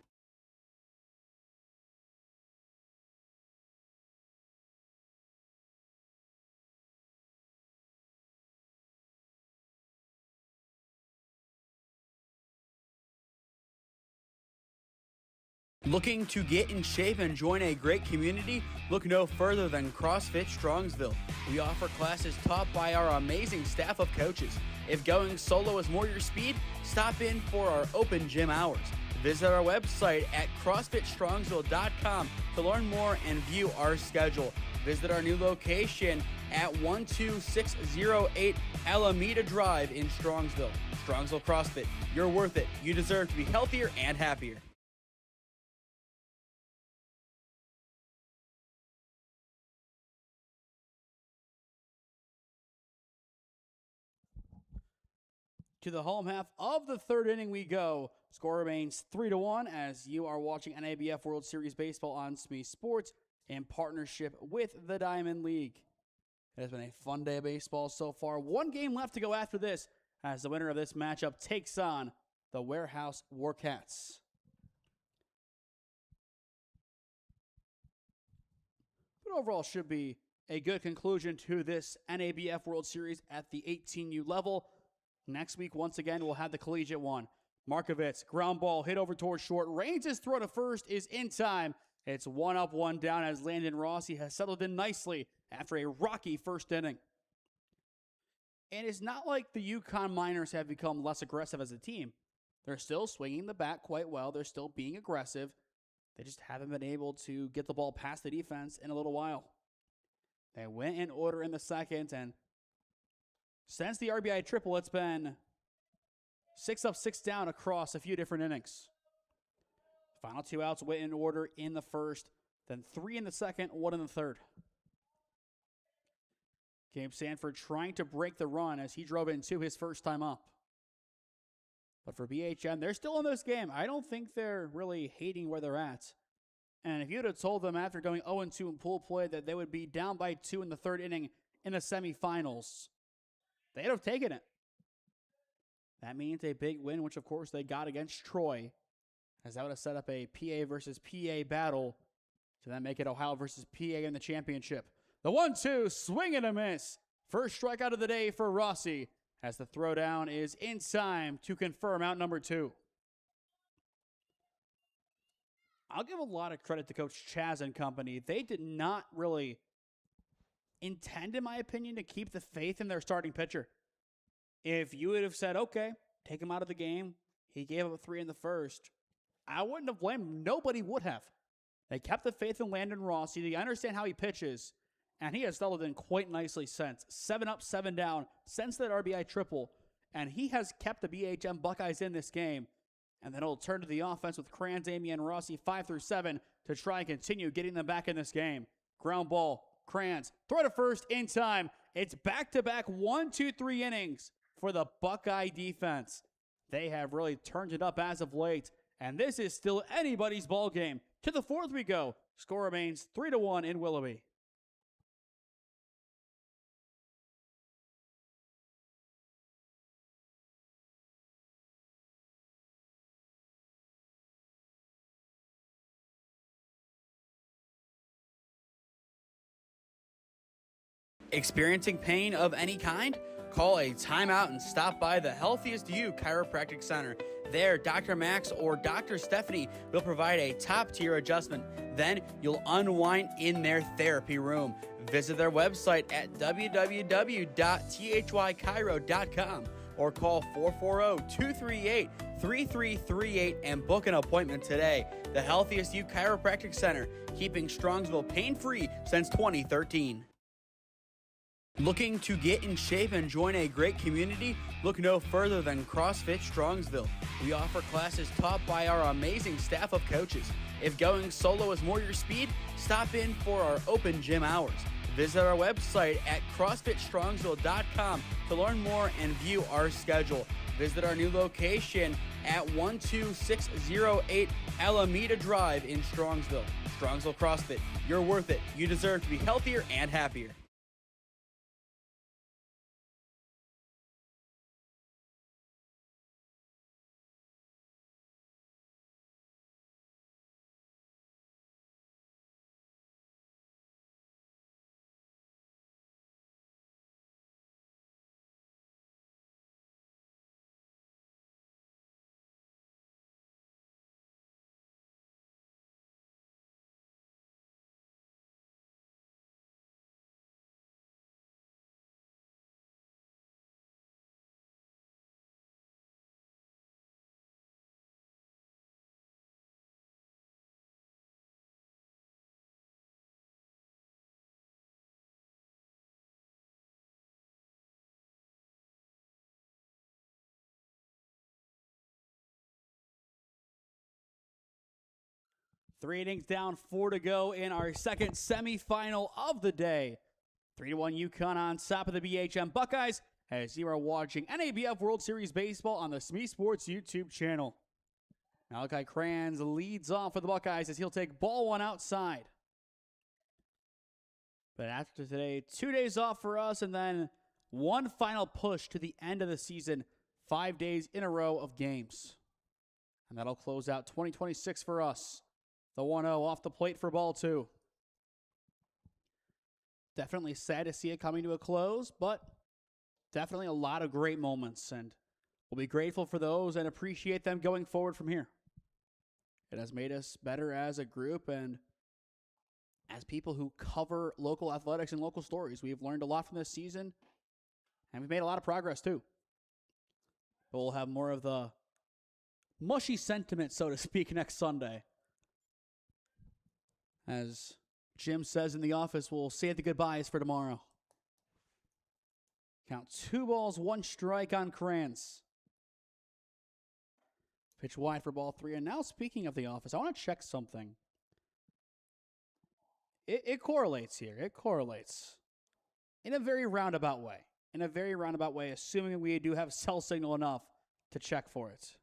Looking to get in shape and join a great community? Look no further than CrossFit Strongsville. We offer classes taught by our amazing staff of coaches. If going solo is more your speed, stop in for our open gym hours. Visit our website at CrossFitStrongsville.com to learn more and view our schedule. Visit our new location at 12608 Alameda Drive in Strongsville. Strongsville CrossFit, you're worth it. You deserve to be healthier and happier. To the home half of the third inning we go. Score remains 3-1 as you are watching NABF World Series Baseball on SmeeSports in partnership with the Diamond League. It has been a fun day of baseball so far. One game left to go after this as the winner of this matchup takes on the Warehouse Warcats. But overall should be a good conclusion to this NABF World Series at the 18U level. Next week, once again, we'll have the collegiate one. Markovitz, ground ball, hit over towards short. Rains his throw to first, is in time. It's 1 up, 1 down as Landon Rossi has settled in nicely after a rocky first inning. And it's not like the Yukon Miners have become less aggressive as a team. They're still swinging the bat quite well. They're still being aggressive. They just haven't been able to get the ball past the defense in a little while. They went in order in the second, and since the RBI triple, it's been 6 up, 6 down across a few different innings. Final 2 outs went in order in the first, then 3 in the second, 1 in the third. Gabe Sanford trying to break the run as he drove in 2 his first time up. But for BHM, they're still in this game. I don't think they're really hating where they're at. And if you'd have told them after going 0-2 in pool play that they would be down by 2 in the third inning in the semifinals, they'd have taken it. That means a big win, which of course they got against Troy, as that would have set up a PA versus PA battle to then make it Ohio versus PA in the championship. The 1-2, swing and a miss. First strikeout of the day for Rossi, as the throwdown is in time to confirm out number 2. I'll give a lot of credit to Coach Chaz and company. They did not really intend, in my opinion, to keep the faith in their starting pitcher. If you would have said, okay, take him out of the game, he gave up 3 in the first, I wouldn't have blamed him. Nobody would have. They kept the faith in Landon Rossi. They understand how he pitches, and he has settled in quite nicely since. 7 up, 7 down, since that RBI triple, and he has kept the BHM Buckeyes in this game. And then it'll turn to the offense with Kranz, Amy, and Rossi 5 through 7 to try and continue getting them back in this game. Ground ball, Kranz, throw to first in time. It's back-to-back 1-2-3 innings for the Buckeye defense. They have really turned it up as of late, and this is still anybody's ball game. To the fourth we go. Score remains 3-1 in Willoughby. Experiencing pain of any kind? Call a timeout and stop by the Healthiest You Chiropractic Center. There, Dr. Max or Dr. Stephanie will provide a top-tier adjustment. Then you'll unwind in their therapy room. Visit their website at www.thychiro.com or call 440-238-3338 and book an appointment today. The Healthiest You Chiropractic Center, keeping Strongsville pain-free since 2013. Looking to get in shape and join a great community? Look no further than CrossFit Strongsville. We offer classes taught by our amazing staff of coaches. If going solo is more your speed, stop in for our open gym hours. Visit our website at CrossFitStrongsville.com to learn more and view our schedule. Visit our new location at 12608 Alameda Drive in Strongsville. Strongsville CrossFit, you're worth it. You deserve to be healthier and happier. Three innings down, 4 to go in our second semifinal of the day. 3-1 Yukon on top of the BHM Buckeyes as you are watching NABF World Series Baseball on the SmeeSports YouTube channel. Malachi Kranz leads off for the Buckeyes as he'll take ball one outside. But after today, 2 days off for us and then one final push to the end of the season, 5 days in a row of games. And that'll close out 2026 for us. The 1-0 off the plate for ball two. Definitely sad to see it coming to a close, but definitely a lot of great moments, and we'll be grateful for those and appreciate them going forward from here. It has made us better as a group and as people who cover local athletics and local stories. We've learned a lot from this season, and we've made a lot of progress too. But we'll have more of the mushy sentiment, so to speak, next Sunday. As Jim says in the office, we'll save the goodbyes for tomorrow. Count 2 balls, 1 strike on Kranz. Pitch wide for ball 3. And now speaking of the office, I want to check something. It correlates here. It correlates. In a very roundabout way. In a very roundabout way, assuming we do have cell signal enough to check for it.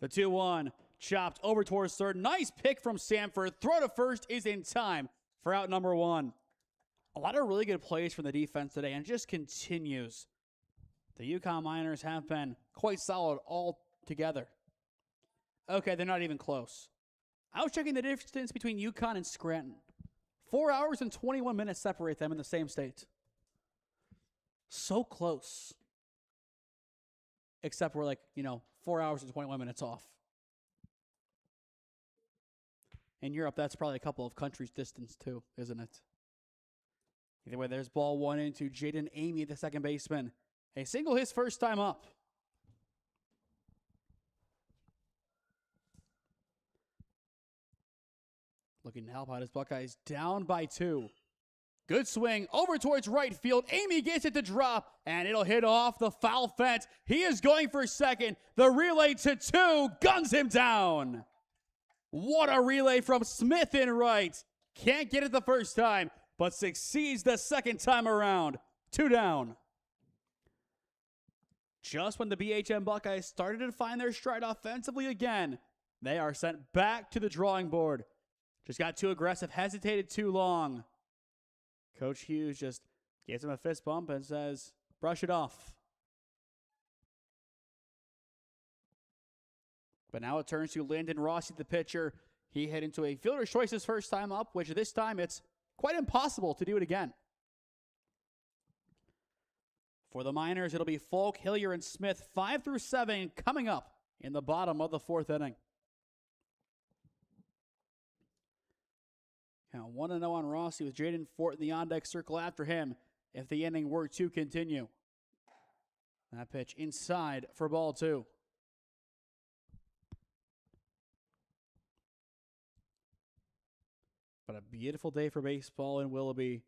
The 2-1 chopped over towards third. Nice pick from Sanford. Throw to first is in time for out number 1. A lot of really good plays from the defense today and just continues. The Yukon Miners have been quite solid all together. Okay, they're not even close. I was checking the distance between Yukon and Scranton. 4 hours and 21 minutes separate them in the same state. So close. Except we're 4 hours and 21 minutes off. In Europe, that's probably a couple of countries' distance too, isn't it? Either way, there's ball 1 into Jaden Amy, the second baseman. A single his first time up. Looking to help out his Buckeyes down by 2. Good swing over towards right field. Amy gets it to drop, and it'll hit off the foul fence. He is going for second. The relay to 2 guns him down. What a relay from Smith in right. Can't get it the first time, but succeeds the second time around. 2 down. Just when the BHM Buckeyes started to find their stride offensively again, they are sent back to the drawing board. Just got too aggressive, hesitated too long. Coach Hughes just gives him a fist bump and says, brush it off. But now it turns to Landon Rossi, the pitcher. He hit into a fielder's choice his first time up, which this time it's quite impossible to do it again. For the Miners, it'll be Folk, Hillier, and Smith 5 through 7 coming up in the bottom of the 4th inning. Count 1-0 on Rossi with Jaden Fort in the on-deck circle after him if the inning were to continue. That pitch inside for ball 2. But a beautiful day for baseball in Willoughby.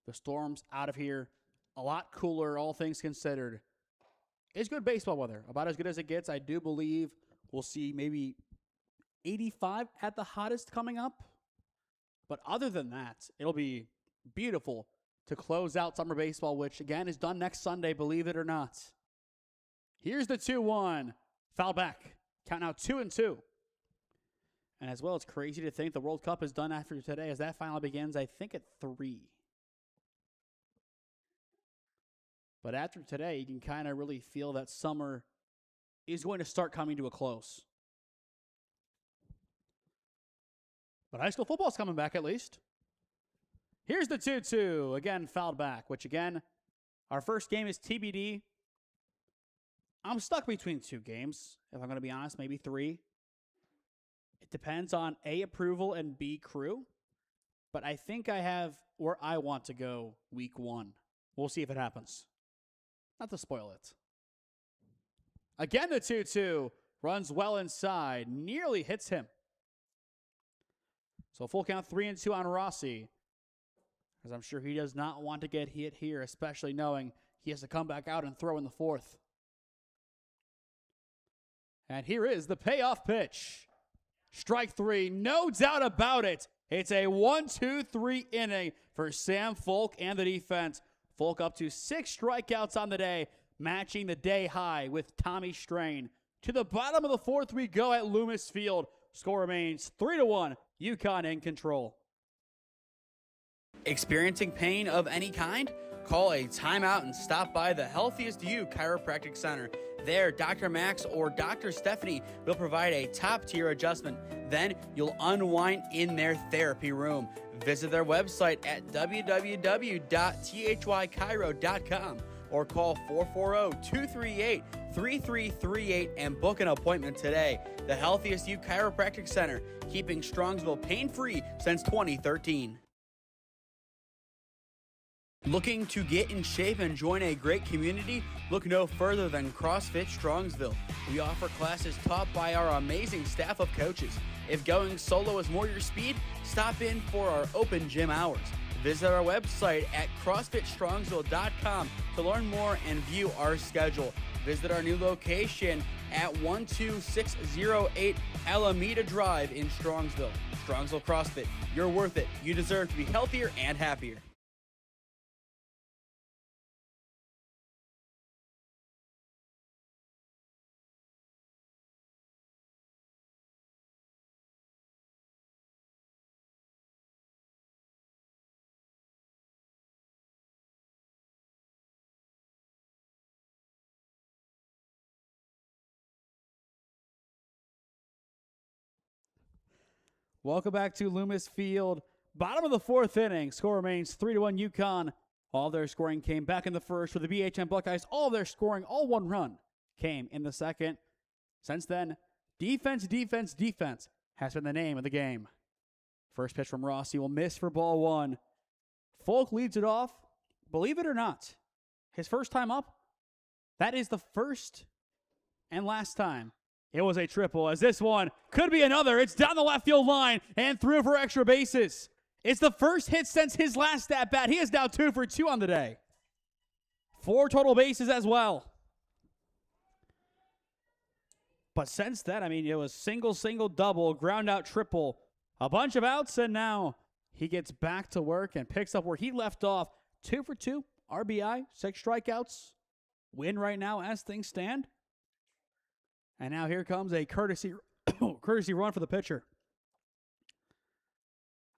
The Storm's out of here. A lot cooler, all things considered. It's good baseball weather. About as good as it gets. I do believe we'll see maybe 85 at the hottest coming up. But other than that, it'll be beautiful to close out summer baseball, which, again, is done next Sunday, believe it or not. Here's the 2-1. Foul back. Count now 2-2. And as well, it's crazy to think the World Cup is done after today as that final begins, I think, at 3. But after today, you can kind of really feel that summer is going to start coming to a close. But high school football is coming back at least. Here's the 2-2. Again, fouled back, which again, our first game is TBD. I'm stuck between 2 games, if I'm going to be honest, maybe 3. It depends on A, approval, and B, crew. But I think I have where I want to go week 1. We'll see if it happens. Not to spoil it. Again, the 2-2 runs well inside, nearly hits him. So full count 3-2 on Rossi, as I'm sure he does not want to get hit here, especially knowing he has to come back out and throw in the 4th. And here is the payoff pitch. Strike 3, no doubt about it. It's a 1-2-3 inning for Sam Folk and the defense. Folk up to 6 strikeouts on the day, matching the day high with Tommy Strain. To the bottom of the 4th we go at Loomis Field. Score remains 3-1. Yukon in control. Experiencing pain of any kind? Call a timeout and stop by the Healthiest You Chiropractic Center. There, Dr. Max or Dr. Stephanie will provide a top-tier adjustment. Then you'll unwind in their therapy room. Visit their website at www.thychiro.com or call 440-238-3338 and book an appointment today. The Healthiest You Chiropractic Center, keeping Strongsville pain-free since 2013. Looking to get in shape and join a great community? Look no further than CrossFit Strongsville. We offer classes taught by our amazing staff of coaches. If going solo is more your speed, stop in for our open gym hours. Visit our website at CrossFitStrongsville.com to learn more and view our schedule. Visit our new location at 12608 Alameda Drive in Strongsville. Strongsville CrossFit, you're worth it. You deserve to be healthier and happier. Welcome back to Loomis Field. Bottom of the 4th inning. Score remains 3-1 Yukon. All their scoring came back in the first for the BHM Buckeyes. All their scoring, all 1 run, came in the second. Since then, defense has been the name of the game. First pitch from Rossi will miss for ball 1. Folk leads it off. Believe it or not, his first time up, that is the first and last time it was a triple, as this one could be another. It's down the left field line and through for extra bases. It's the first hit since his last at-bat. He is now 2 for 2 on the day. 4 total bases as well. But since then, I mean, it was single, double, ground out, triple, a bunch of outs, and now he gets back to work and picks up where he left off. 2 for 2, RBI, 6 strikeouts. Win right now as things stand. And now here comes a courtesy run for the pitcher.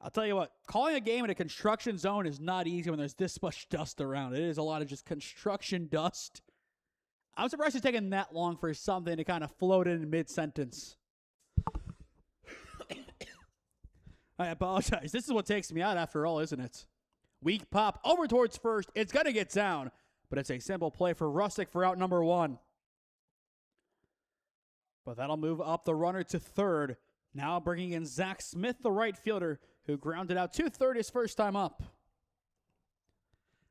I'll tell you what, calling a game in a construction zone is not easy when there's this much dust around. It is a lot of just construction dust. I'm surprised it's taken that long for something to kind of float in mid-sentence. I apologize. This is what takes me out after all, isn't it? Weak pop over towards first. It's going to get down, but it's a simple play for Russick for out number 1. But that'll move up the runner to third. Now bringing in Zach Smith, the right fielder, who grounded out to third his first time up. I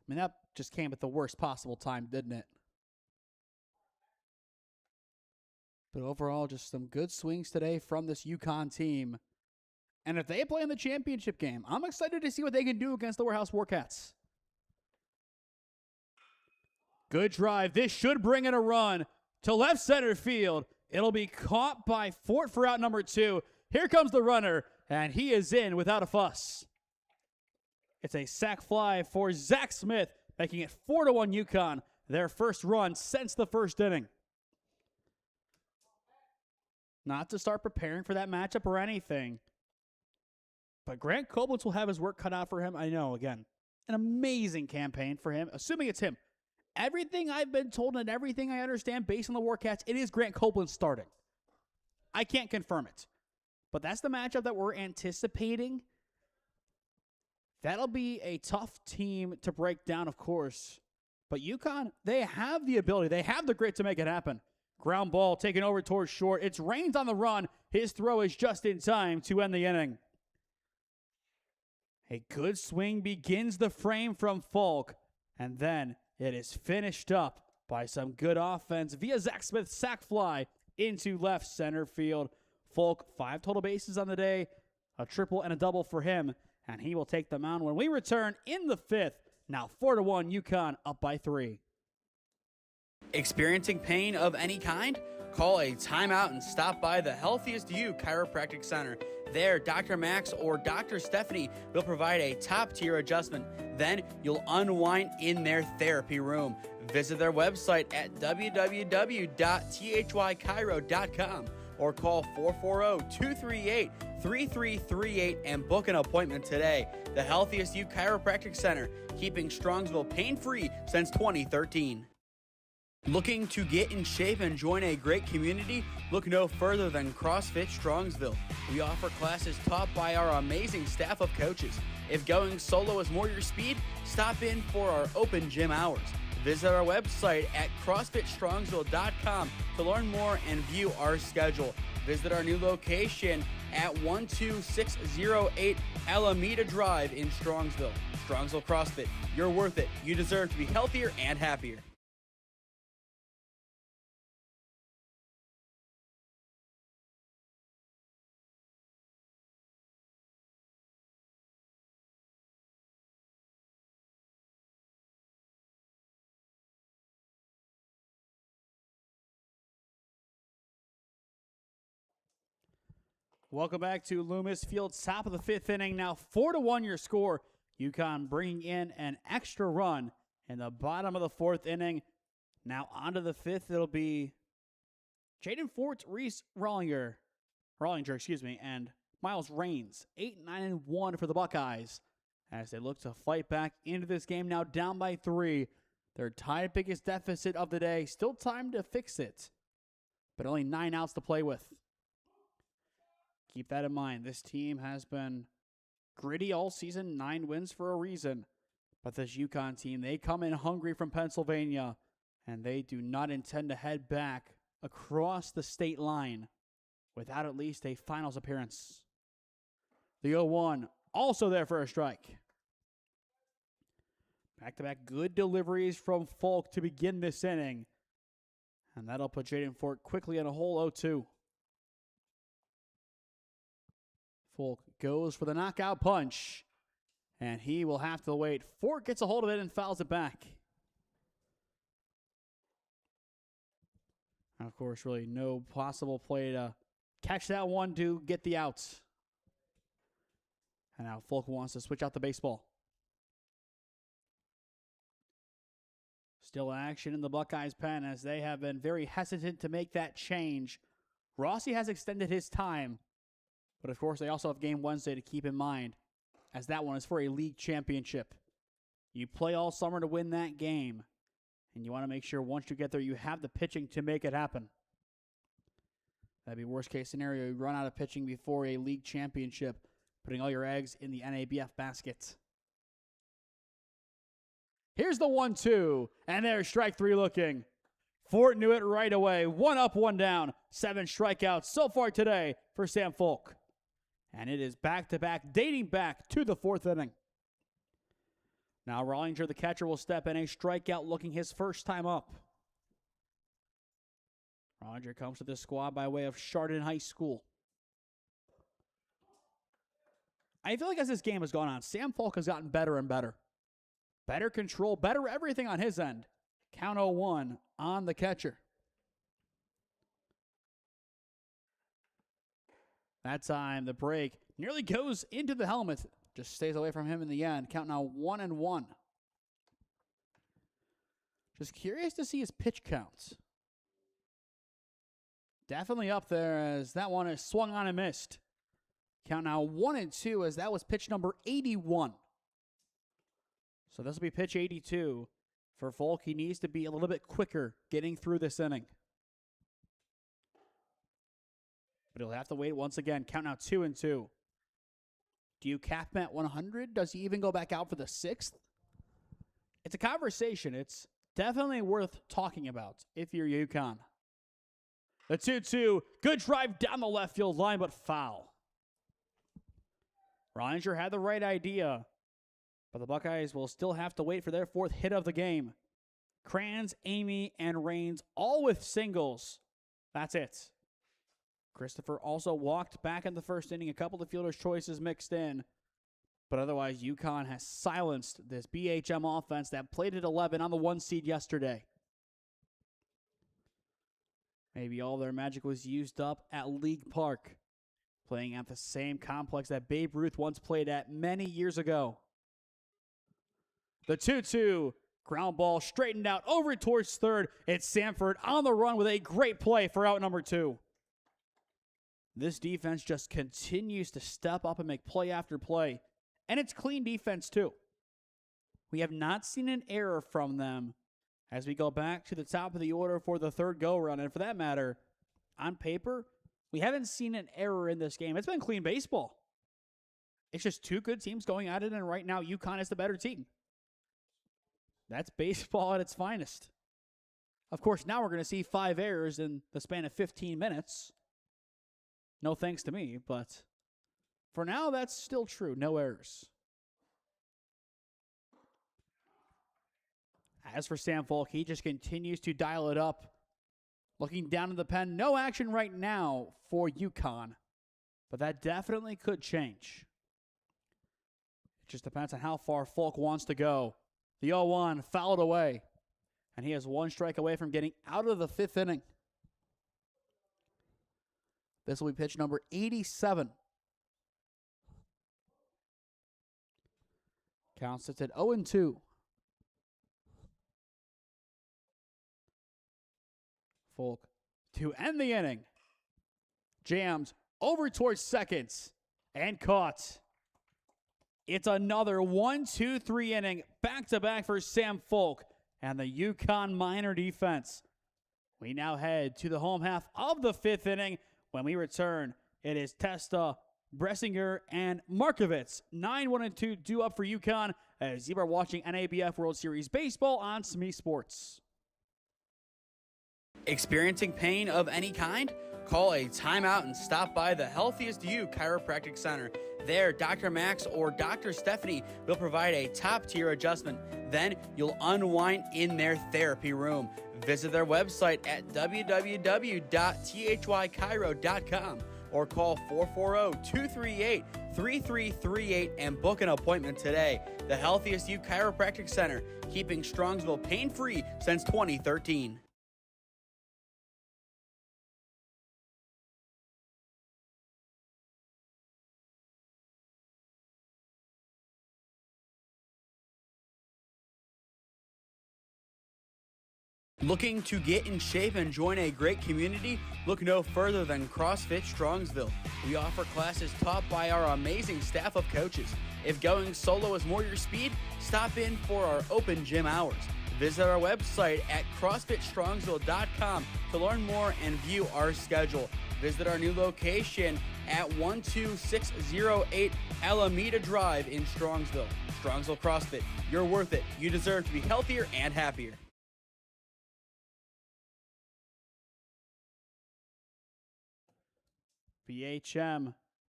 mean, that just came at the worst possible time, didn't it? But overall, just some good swings today from this Yukon team. And if they play in the championship game, I'm excited to see what they can do against the Warehouse Warcats. Good drive. This should bring in a run to left center field. It'll be caught by Fort for out number 2. Here comes the runner, and he is in without a fuss. It's a sac fly for Zach Smith, making it 4-1 Yukon, their first run since the first inning. Not to start preparing for that matchup or anything, but Grant Koblenz will have his work cut out for him. I know, again, an amazing campaign for him, assuming it's him. Everything I've been told and everything I understand based on the Warcats, it is Grant Koblenz starting. I can't confirm it, but that's the matchup that we're anticipating. That'll be a tough team to break down, of course, but Yukon, they have the ability, they have the grit to make it happen. Ground ball taken over towards short. It's Rains on the run. His throw is just in time to end the inning. A good swing begins the frame from Falk, and then it is finished up by some good offense via Zach Smith's sac fly into left center field. Falk, 5 total bases on the day, a triple and a double for him, and he will take the mound when we return in the 5th. Now 4-1 Yukon up by 3. Experiencing pain of any kind? Call a timeout and stop by the Healthiest You Chiropractic Center. There, Dr. Max or Dr. Stephanie will provide a top-tier adjustment. Then you'll unwind in their therapy room. Visit their website at www.thychiro.com or call 440-238-3338 and book an appointment today. The Healthiest You Chiropractic Center, keeping Strongsville pain-free since 2013. Looking to get in shape and join a great community? Look no further than CrossFit Strongsville. We offer classes taught by our amazing staff of coaches. If going solo is more your speed, stop in for our open gym hours. Visit our website at CrossFitStrongsville.com to learn more and view our schedule. Visit our new location at 12608 Alameda Drive in Strongsville. Strongsville CrossFit, you're worth it. You deserve to be healthier and happier. Welcome back to Loomis Field, top of the 5th inning. Now 4-1 your score. Yukon bringing in an extra run in the bottom of the 4th inning. Now on to the 5th. It'll be Jaden Fort, Reese Rollinger, and Miles Rains. 8, 9, and 1 for the Buckeyes as they look to fight back into this game. Now down by 3. Their tied biggest deficit of the day. Still time to fix it, but only 9 outs to play with. Keep that in mind. This team has been gritty all season, 9 wins for a reason. But this Yukon team, they come in hungry from Pennsylvania, and they do not intend to head back across the state line without at least a finals appearance. The 0-1, also there for a strike. Back-to-back good deliveries from Falk to begin this inning. And that'll put Jaden Fort quickly in a hole 0-2. Falk goes for the knockout punch, and he will have to wait. Fort gets a hold of it and fouls it back. Of course, really no possible play to catch that one to get the outs. And now Falk wants to switch out the baseball. Still action in the Buckeyes pen as they have been very hesitant to make that change. Rossi has extended his time. But, of course, they also have game Wednesday to keep in mind, as that one is for a league championship. You play all summer to win that game, and you want to make sure once you get there, you have the pitching to make it happen. That'd be worst-case scenario. You run out of pitching before a league championship, putting all your eggs in the NABF basket. Here's the 1-2, and there's strike three looking. Fort knew it right away. 1 up, 1 down. 7 strikeouts so far today for Sam Folk. And it is back-to-back, dating back to the 4th inning. Now Rollinger, the catcher, will step in, a strikeout looking his first time up. Rollinger comes to this squad by way of Chardon High School. I feel like as this game has gone on, Sam Folk has gotten better and better. Better control, better everything on his end. Count 0-1 on the catcher. That time, the break nearly goes into the helmet. Just stays away from him in the end. Count now 1-1. Just curious to see his pitch counts. Definitely up there as that one is swung on and missed. Count now 1-2 as that was pitch number 81. So this will be pitch 82. For Folk, he needs to be a little bit quicker getting through this inning. But he'll have to wait once again. Count now 2-2. Do you cap him at 100? Does he even go back out for the 6th? It's a conversation. It's definitely worth talking about if you're Yukon. The 2-2. Good drive down the left field line, but foul. Rollinger had the right idea, but the Buckeyes will still have to wait for their 4th hit of the game. Kranz, Amy, and Rains all with singles. That's it. Christopher also walked back in the 1st inning. A couple of fielder's choices mixed in. But otherwise, Yukon has silenced this BHM offense that played at 11 on the 1 seed yesterday. Maybe all their magic was used up at League Park, playing at the same complex that Babe Ruth once played at many years ago. The 2-2, ground ball straightened out over towards 3rd. It's Sanford on the run with a great play for out number 2. This defense just continues to step up and make play after play. And it's clean defense too. We have not seen an error from them as we go back to the top of the order for the 3rd go-around. And for that matter, on paper, we haven't seen an error in this game. It's been clean baseball. It's just 2 good teams going at it, and right now Yukon is the better team. That's baseball at its finest. Of course, now we're going to see 5 errors in the span of 15 minutes. No thanks to me, but for now, that's still true. No errors. As for Sam Folk, he just continues to dial it up. Looking down in the pen, no action right now for Yukon, but that definitely could change. It just depends on how far Folk wants to go. The 0-1 fouled away, and he has 1 strike away from getting out of the 5th inning. This will be pitch number 87. Count sits at 0-2. Folk to end the inning. Jams over towards 2nd and caught. It's another 1-2-3 inning back-to-back for Sam Folk and the Yukon Miner defense. We now head to the home half of the 5th inning. When we return, it is Testa, Bressinger, and Markovitz. 9-1-2 due up for Yukon as you are watching NABF World Series Baseball on SmeeSports. Experiencing pain of any kind? Call a timeout and stop by the Healthiest You Chiropractic Center. There, Dr. Max or Dr. Stephanie will provide a top-tier adjustment. Then you'll unwind in their therapy room. Visit their website at www.thychiro.com or call 440-238-3338 and book an appointment today. The Healthiest You Chiropractic Center, keeping Strongsville pain-free since 2013. Looking to get in shape and join a great community? Look no further than CrossFit Strongsville. We offer classes taught by our amazing staff of coaches. If going solo is more your speed, stop in for our open gym hours. Visit our website at CrossFitStrongsville.com to learn more and view our schedule. Visit our new location at 12608 Alameda Drive in Strongsville. Strongsville CrossFit, you're worth it. You deserve to be healthier and happier. BHM,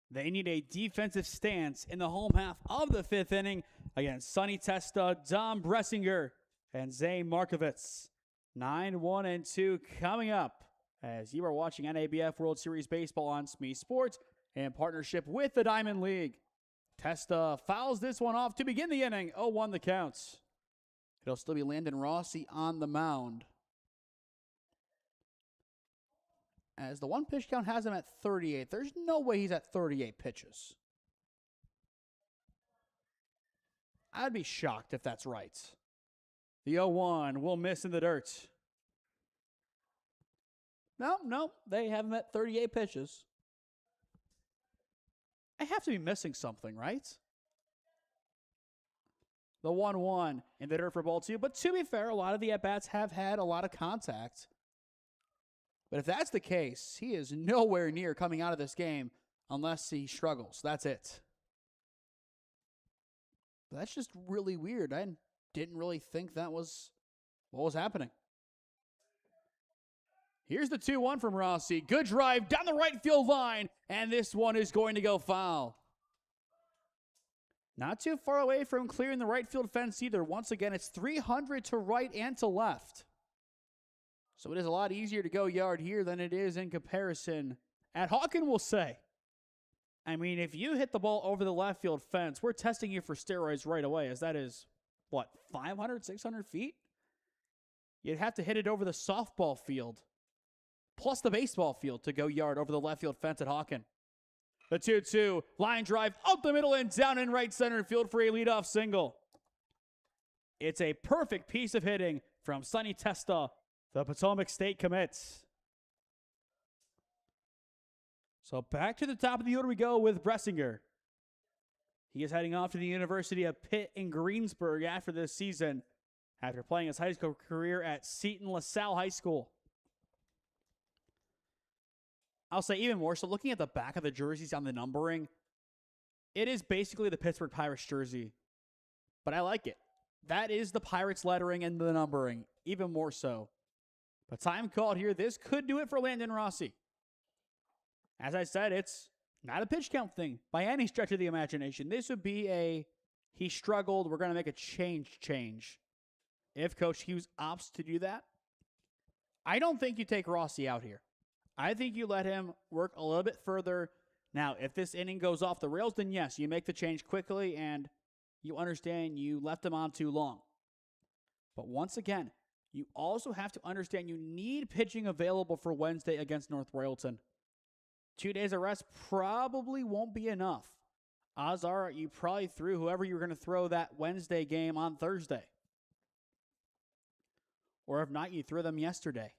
they need a defensive stance in the home half of the 5th inning against Sonny Testa, Dom Bressinger, and Zane Markovitz. 9-1-2 coming up as you are watching NABF World Series Baseball on SmeeSports in partnership with the Diamond League. Testa fouls this one off to begin the inning. 0-1 the counts. It'll still be Landon Rossi on the mound, as the one pitch count has him at 38. There's no way he's at 38 pitches. I'd be shocked if that's right. The 0-1 will miss in the dirt. No, they have him at 38 pitches. I have to be missing something, right? The 1-1 in the dirt for ball 2. But to be fair, a lot of the at-bats have had a lot of contact. But if that's the case, he is nowhere near coming out of this game unless he struggles. That's it. That's just really weird. I didn't really think that was what was happening. Here's the 2-1 from Rossi. Good drive down the right field line, and this one is going to go foul. Not too far away from clearing the right field fence either. Once again, it's 300 to right and to left. So it is a lot easier to go yard here than it is in comparison at Hawken, we'll say. I mean, if you hit the ball over the left field fence, we're testing you for steroids right away, as that is, 500, 600 feet? You'd have to hit it over the softball field, plus the baseball field, to go yard over the left field fence at Hawken. The 2-2, line drive up the middle and down in right center field for a leadoff single. It's a perfect piece of hitting from Sonny Testa, the Potomac State commits. So back to the top of the order we go with Bressinger. He is heading off to the University of Pitt in Greensburg after this season, after playing his high school career at Seton LaSalle High School. I'll say even more so, looking at the back of the jerseys on the numbering, it is basically the Pittsburgh Pirates jersey. But I like it. That is the Pirates lettering and the numbering, even more so. But time called here. This could do it for Landon Rossi. As I said, it's not a pitch count thing by any stretch of the imagination. This would be a, he struggled, we're going to make a change. If Coach Hughes opts to do that, I don't think you take Rossi out here. I think you let him work a little bit further. Now, if this inning goes off the rails, then yes, you make the change quickly and you understand you left him on too long. But once again, you also have to understand you need pitching available for Wednesday against North Royalton. 2 days of rest probably won't be enough. Odds are you probably threw whoever you were going to throw that Wednesday game on Thursday. Or if not, you threw them yesterday.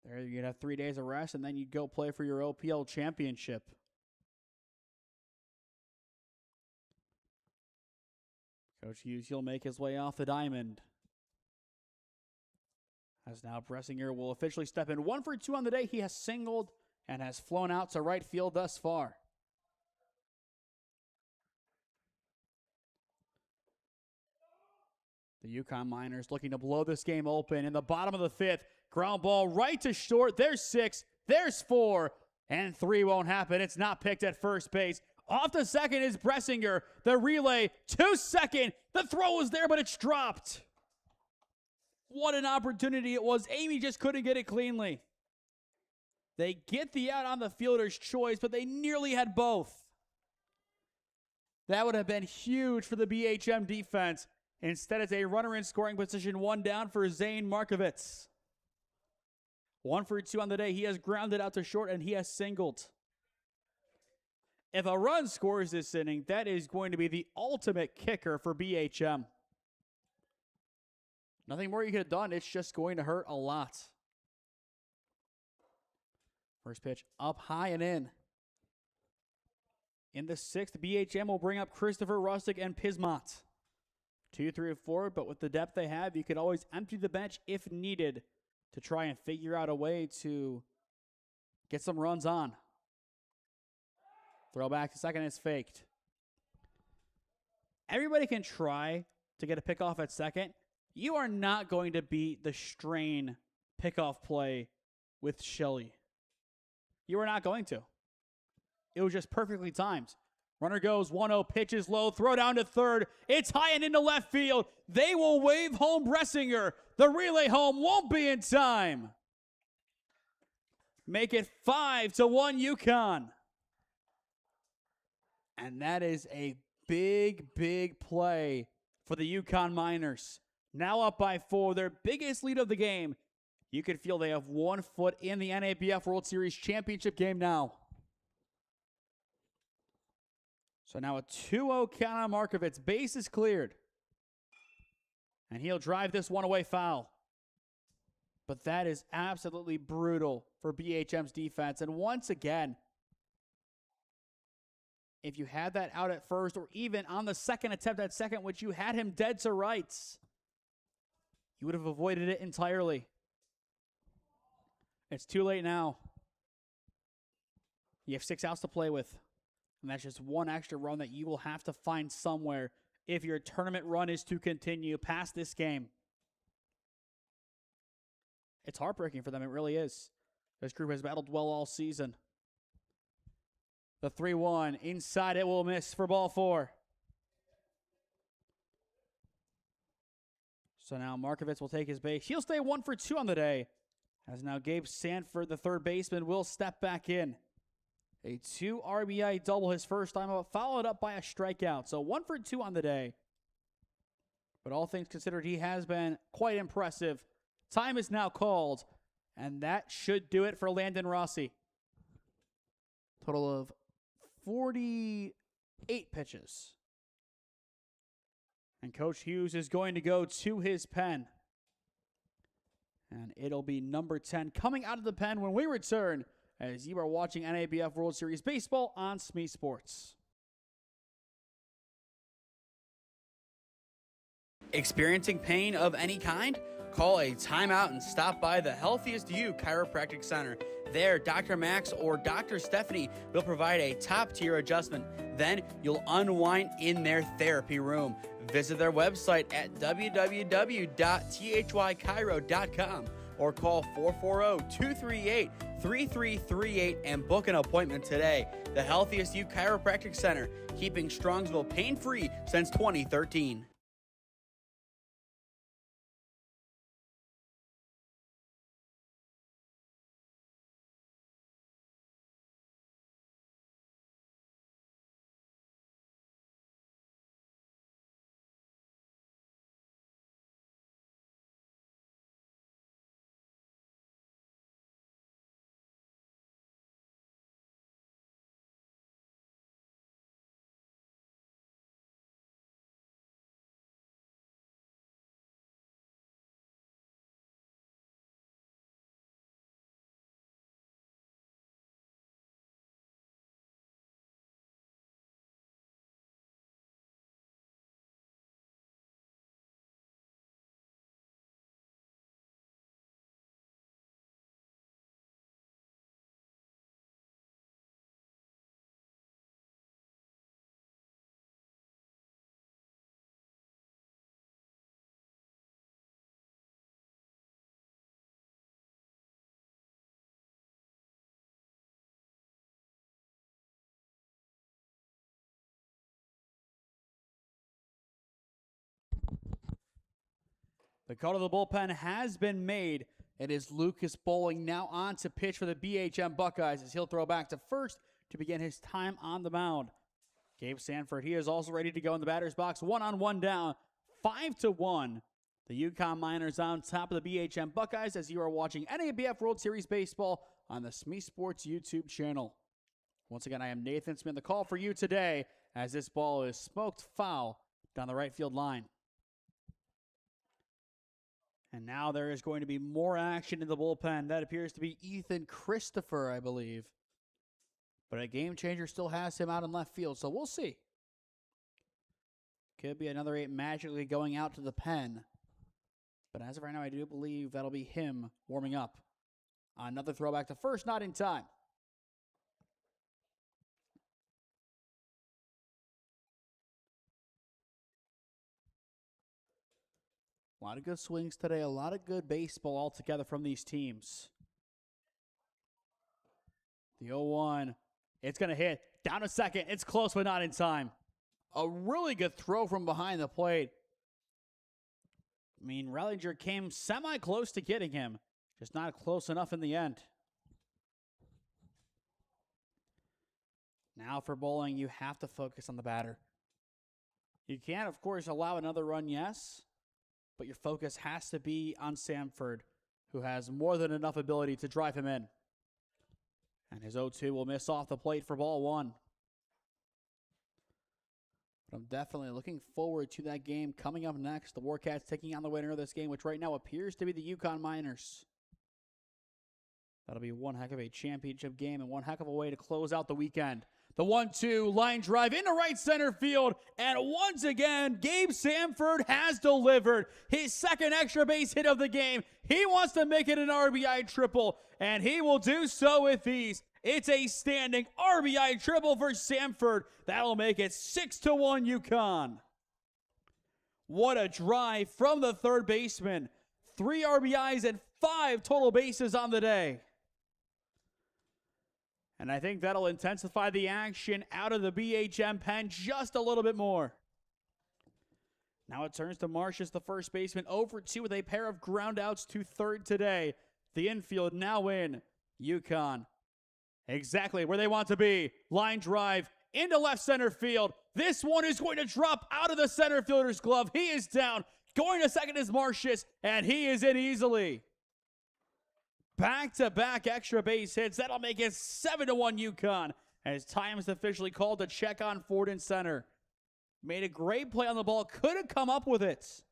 There you'd have 3 days of rest, and then you'd go play for your OPL championship. Coach Hughes, he'll make his way off the diamond. As now Bressinger will officially step in. 1 for 2 on the day. He has singled and has flown out to right field thus far. The Yukon Miners looking to blow this game open in the bottom of the 5th. Ground ball right to short. There's 6. There's 4. And 3 won't happen. It's not picked at first base. Off to second is Bressinger. The relay to second. The throw was there, but it's dropped. What an opportunity it was. Amy just couldn't get it cleanly. They get the out on the fielder's choice, but they nearly had both. That would have been huge for the BHM defense. Instead, it's a runner in scoring position, 1 down for Zane Markovitz. 1 for 2 on the day. He has grounded out to short, and he has singled. If a run scores this inning, that is going to be the ultimate kicker for BHM. Nothing more you could have done. It's just going to hurt a lot. First pitch up high and in. In the 6th, BHM will bring up Christopher Rustick and Pismont. 2, 3, 4, but with the depth they have, you could always empty the bench if needed to try and figure out a way to get some runs on. Throwback to second is faked. Everybody can try to get a pickoff at second. You are not going to beat the Strain pickoff play with Shelley. You are not going to. It was just perfectly timed. Runner goes 1-0, pitches low, throw down to third. It's high and into left field. They will wave home Bressinger. The relay home won't be in time. Make it 5-1 Yukon. And that is a big, big play for the Yukon Miners. Now up by 4, their biggest lead of the game. You can feel they have 1 foot in the NABF World Series championship game now. So now a 2-0 count on Markovitz. Base is cleared. And he'll drive this one away foul. But that is absolutely brutal for BHM's defense. And once again, if you had that out at first or even on the second attempt at second, which you had him dead to rights, you would have avoided it entirely. It's too late now. You have 6 outs to play with. And that's just 1 extra run that you will have to find somewhere if your tournament run is to continue past this game. It's heartbreaking for them. It really is. This group has battled well all season. The 3-1. Inside it will miss for ball 4. So now Markovitz will take his base. He'll stay 1 for 2 on the day. As now Gabe Sanford, the third baseman, will step back in. A 2 RBI double his first time out, followed up by a strikeout. So 1 for 2 on the day. But all things considered, he has been quite impressive. Time is now called, and that should do it for Landon Rossi. Total of 48 pitches. And Coach Hughes is going to go to his pen. And it'll be number 10 coming out of the pen when we return, as you are watching NABF World Series Baseball on SmeeSports. Experiencing pain of any kind? Call a timeout and stop by the Healthiest You Chiropractic Center. There, Dr. Max or Dr. Stephanie will provide a top-tier adjustment. Then you'll unwind in their therapy room. Visit their website at www.thychiro.com or call 440-238-3338 and book an appointment today. The Healthiest You Chiropractic Center, keeping Strongsville pain-free since 2013. The call to the bullpen has been made. It is Lucas Bowling now on to pitch for the BHM Buckeyes as he'll throw back to first to begin his time on the mound. Gabe Sanford, he is also ready to go in the batter's box. 1-on-1 down, 5-1. The Yukon Miners on top of the BHM Buckeyes as you are watching NABF World Series Baseball on the SmeeSports YouTube channel. Once again, I am Nathan Smee. The call for you today as this ball is smoked foul down the right field line. And now there is going to be more action in the bullpen. That appears to be Ethan Christopher, I believe. But a game changer still has him out in left field, so we'll see. Could be another 8 magically going out to the pen. But as of right now, I do believe that'll be him warming up. Another throwback to first, not in time. A lot of good swings today, a lot of good baseball altogether from these teams. The 0-1, it's going to hit. Down a second, it's close but not in time. A really good throw from behind the plate. I mean, Rellinger came semi-close to getting him, just not close enough in the end. Now for bowling, you have to focus on the batter. You can, of course, allow another run, yes, but your focus has to be on Samford, who has more than enough ability to drive him in. And his 0-2 will miss off the plate for ball one. But I'm definitely looking forward to that game coming up next. The Warcats taking on the winner of this game, which right now appears to be the Yukon Miners. That'll be one heck of a championship game and one heck of a way to close out the weekend. The 1-2 line drive into right center field. And once again, Gabe Samford has delivered his second extra base hit of the game. He wants to make it an RBI triple, and he will do so with ease. It's a standing RBI triple for Samford. That'll make it 6-1 Yukon. What a drive from the third baseman. 3 RBIs and 5 total bases on the day. And I think that'll intensify the action out of the BHM pen just a little bit more. Now it turns to Marcius, the first baseman, 0-2 with a pair of groundouts to third today. The infield now in. Yukon exactly where they want to be. Line drive into left center field. This one is going to drop out of the center fielder's glove. He is down. Going to second is Marcius, and he is in easily. Back-to-back extra base hits. That'll make it 7-1 Yukon as time is officially called to check on Ford in center. Made a great play on the ball. Could have come up with it.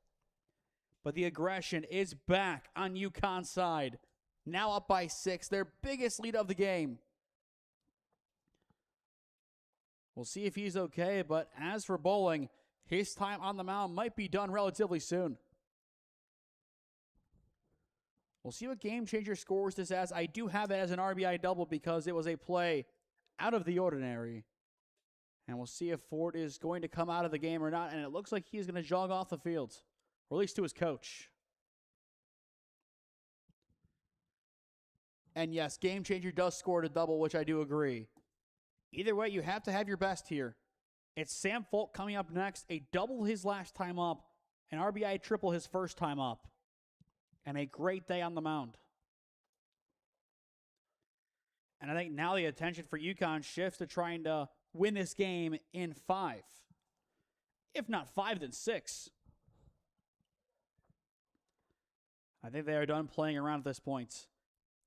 But the aggression is back on Yukon's side. Now up by 6. Their biggest lead of the game. We'll see if he's okay. But as for bowling, his time on the mound might be done relatively soon. We'll see what Game Changer scores this as. I do have it as an RBI double because it was a play out of the ordinary. And we'll see if Ford is going to come out of the game or not. And it looks like he's going to jog off the field, or at least to his coach. And yes, Game Changer does score a double, which I do agree. Either way, you have to have your best here. It's Sam Folk coming up next. A double his last time up. An RBI triple his first time up. And a great day on the mound. And I think now the attention for Yukon shifts to trying to win this game in 5. If not 5, then 6. I think they are done playing around at this point.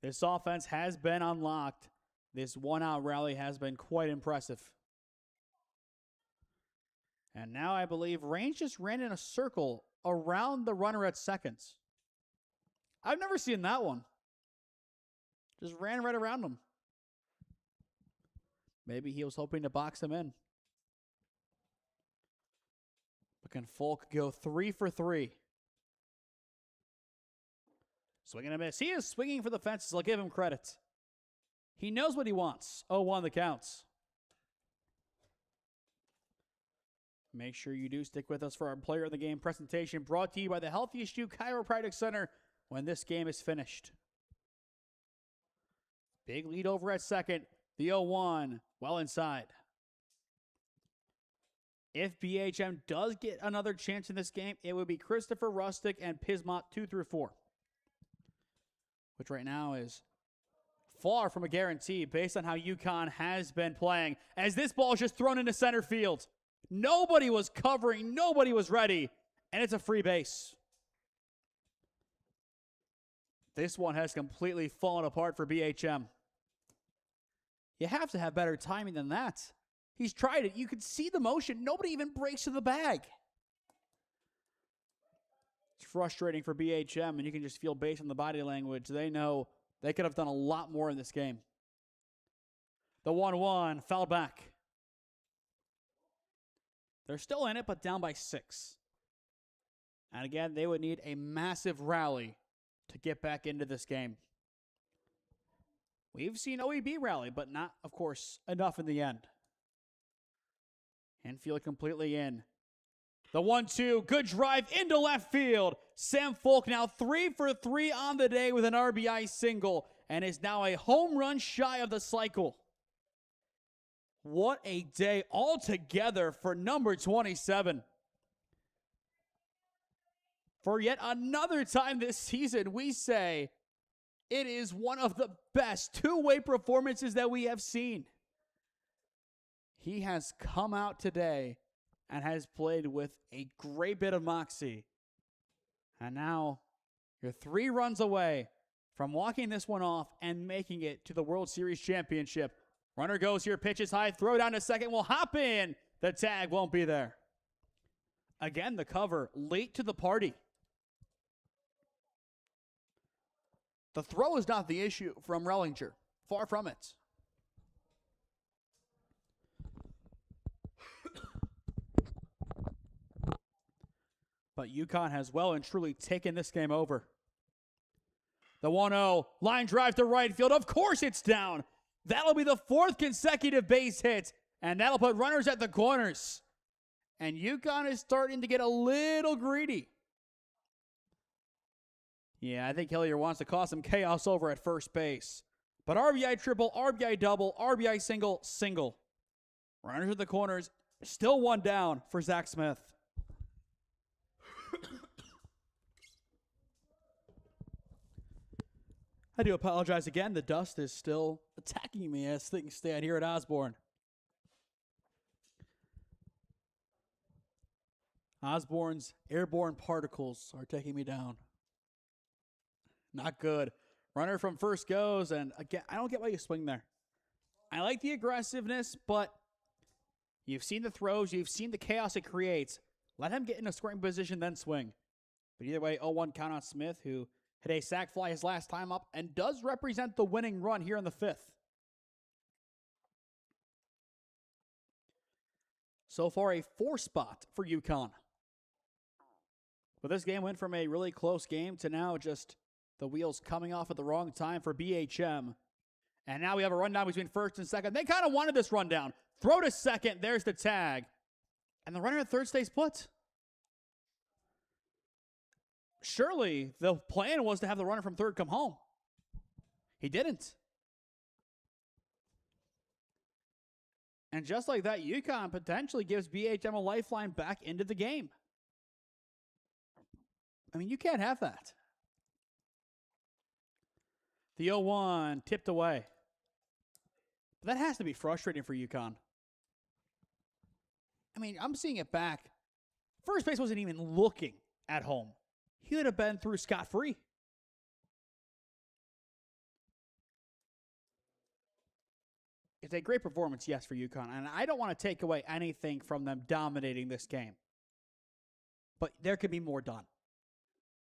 This offense has been unlocked. This one-out rally has been quite impressive. And now I believe Range just ran in a circle around the runner at second. I've never seen that one. Just ran right around him. Maybe he was hoping to box him in. But can Folk go 3 for 3? Swinging a miss. He is swinging for the fences. I'll give him credit. He knows what he wants. 0-1 the counts. Make sure you do stick with us for our Player of the Game presentation, brought to you by the Healthiest You Chiropractic Center when this game is finished. Big lead over at second. The 0-1 well inside. If BHM does get another chance in this game, it would be Christopher Rustick and Pismont 2 through 4. Which right now is far from a guarantee based on how Yukon has been playing. As this ball is just thrown into center field. Nobody was covering. Nobody was ready. And it's a free base. This one has completely fallen apart for BHM. You have to have better timing than that. He's tried it. You can see the motion. Nobody even breaks to the bag. It's frustrating for BHM, and you can just feel based on the body language. They know they could have done a lot more in this game. The 1-1 foul back. They're still in it, but down by 6. And again, they would need a massive rally to get back into this game. We've seen OEB rally, but not, of course, enough in the end. Infield completely in. The 1-2, good drive into left field. Sam Folk now 3 for 3 on the day with an RBI single and is now a home run shy of the cycle. What a day altogether for number 27. For yet another time this season, we say it is one of the best two-way performances that we have seen. He has come out today and has played with a great bit of moxie. And now you're 3 runs away from walking this one off and making it to the World Series championship. Runner goes here, pitches high, throw down to second, will hop in. The tag won't be there. Again, the cover late to the party. The throw is not the issue from Rellinger. Far from it. But Yukon has well and truly taken this game over. The 1-0, line drive to right field. Of course it's down. That'll be the 4th consecutive base hit, and that'll put runners at the corners. And Yukon is starting to get a little greedy. Yeah, I think Hillier wants to cause some chaos over at first base. But RBI triple, RBI double, RBI single, single. Runners at the corners, still 1 down for Zach Smith. I do apologize again. The dust is still attacking me as things stand here at Osborne. Osborne's airborne particles are taking me down. Not good. Runner from first goes, and again, I don't get why you swing there. I like the aggressiveness, but you've seen the throws, you've seen the chaos it creates. Let him get in a scoring position, then swing. But either way, 0-1 count on Smith, who hit a sac fly his last time up and does represent the winning run here in the 5th. So far, a 4 spot for Yukon. But this game went from a really close game to now just the wheels coming off at the wrong time for BHM. And now we have a rundown between first and second. They kind of wanted this rundown. Throw to second. There's the tag. And the runner at third stays put. Surely the plan was to have the runner from third come home. He didn't. And just like that, Yukon potentially gives BHM a lifeline back into the game. I mean, you can't have that. The 0-1 tipped away. But that has to be frustrating for Yukon. I mean, I'm seeing it back. First base wasn't even looking at home. He would have been through scot-free. It's a great performance, yes, for Yukon. And I don't want to take away anything from them dominating this game. But there could be more done.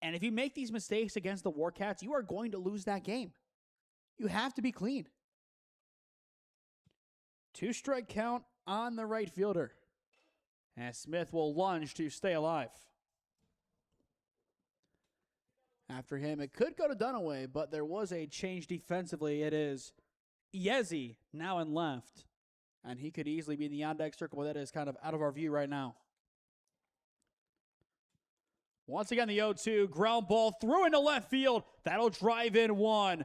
And if you make these mistakes against the Warcats, you are going to lose that game. You have to be clean. 2-strike count on the right fielder. And Smith will lunge to stay alive. After him, it could go to Dunaway, but there was a change defensively. It is Yezi now in left. And he could easily be in the on-deck circle, but that is kind of out of our view right now. Once again, the 0-2, ground ball through into left field. That'll drive in 1.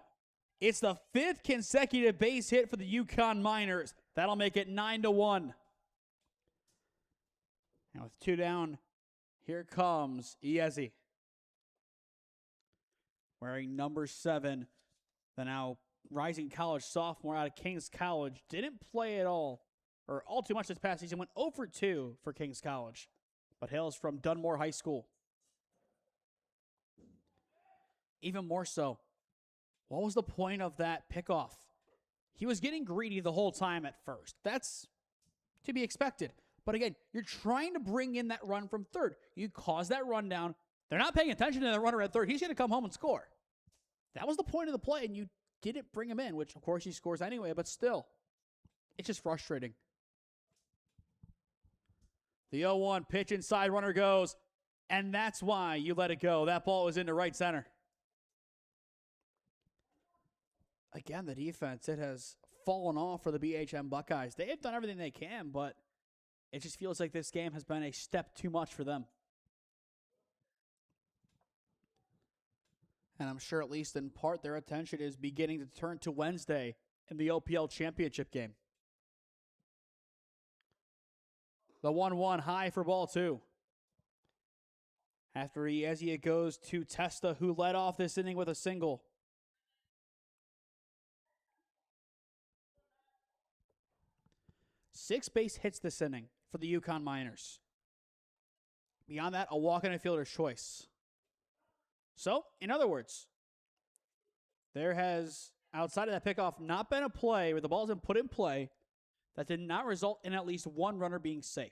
It's the 5th consecutive base hit for the Yukon Miners. That'll make it 9-1. And with 2 down, here comes Yezi. Wearing number 7, the now rising college sophomore out of King's College. Didn't play at all, or all too much this past season. Went 0 for 2 for King's College, but hails from Dunmore High School. Even more so, what was the point of that pickoff? He was getting greedy the whole time at first. That's to be expected. But again, you're trying to bring in that run from third. You cause that run down. They're not paying attention to the runner at third. He's going to come home and score. That was the point of the play, and you didn't bring him in, which, of course, he scores anyway, but still, it's just frustrating. The 0-1 pitch inside, runner goes, and that's why you let it go. That ball was into right center. Again, the defense, it has fallen off for the BHM Buckeyes. They have done everything they can, but it just feels like this game has been a step too much for them. And I'm sure, at least in part, their attention is beginning to turn to Wednesday in the OPL championship game. The 1-1 high for ball 2. After it goes to Testa, who led off this inning with a single. Six base hits this inning for the Yukon Miners. Beyond that, a walk and a fielder's choice. So, in other words, there has, outside of that pickoff, not been a play where the ball's been put in play that did not result in at least one runner being safe.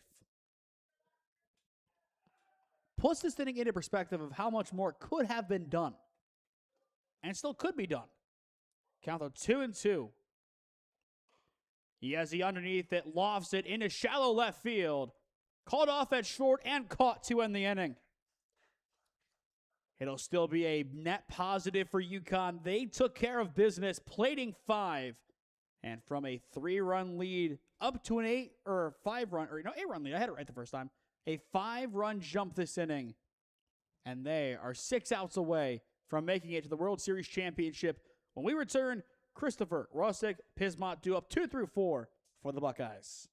Puts this inning into perspective of how much more could have been done. And still could be done. Count of 2-2. He has the underneath that lofts it into shallow left field. Called off at short and caught to end the inning. It'll still be a net positive for Yukon. They took care of business, plating 5. And from a 3-run lead up to an 8-run lead. I had it right the first time. A 5-run jump this inning. And they are 6 outs away from making it to the World Series Championship. When we return, Christopher, Rustick, Pismont do up 2 through 4 for the Buckeyes.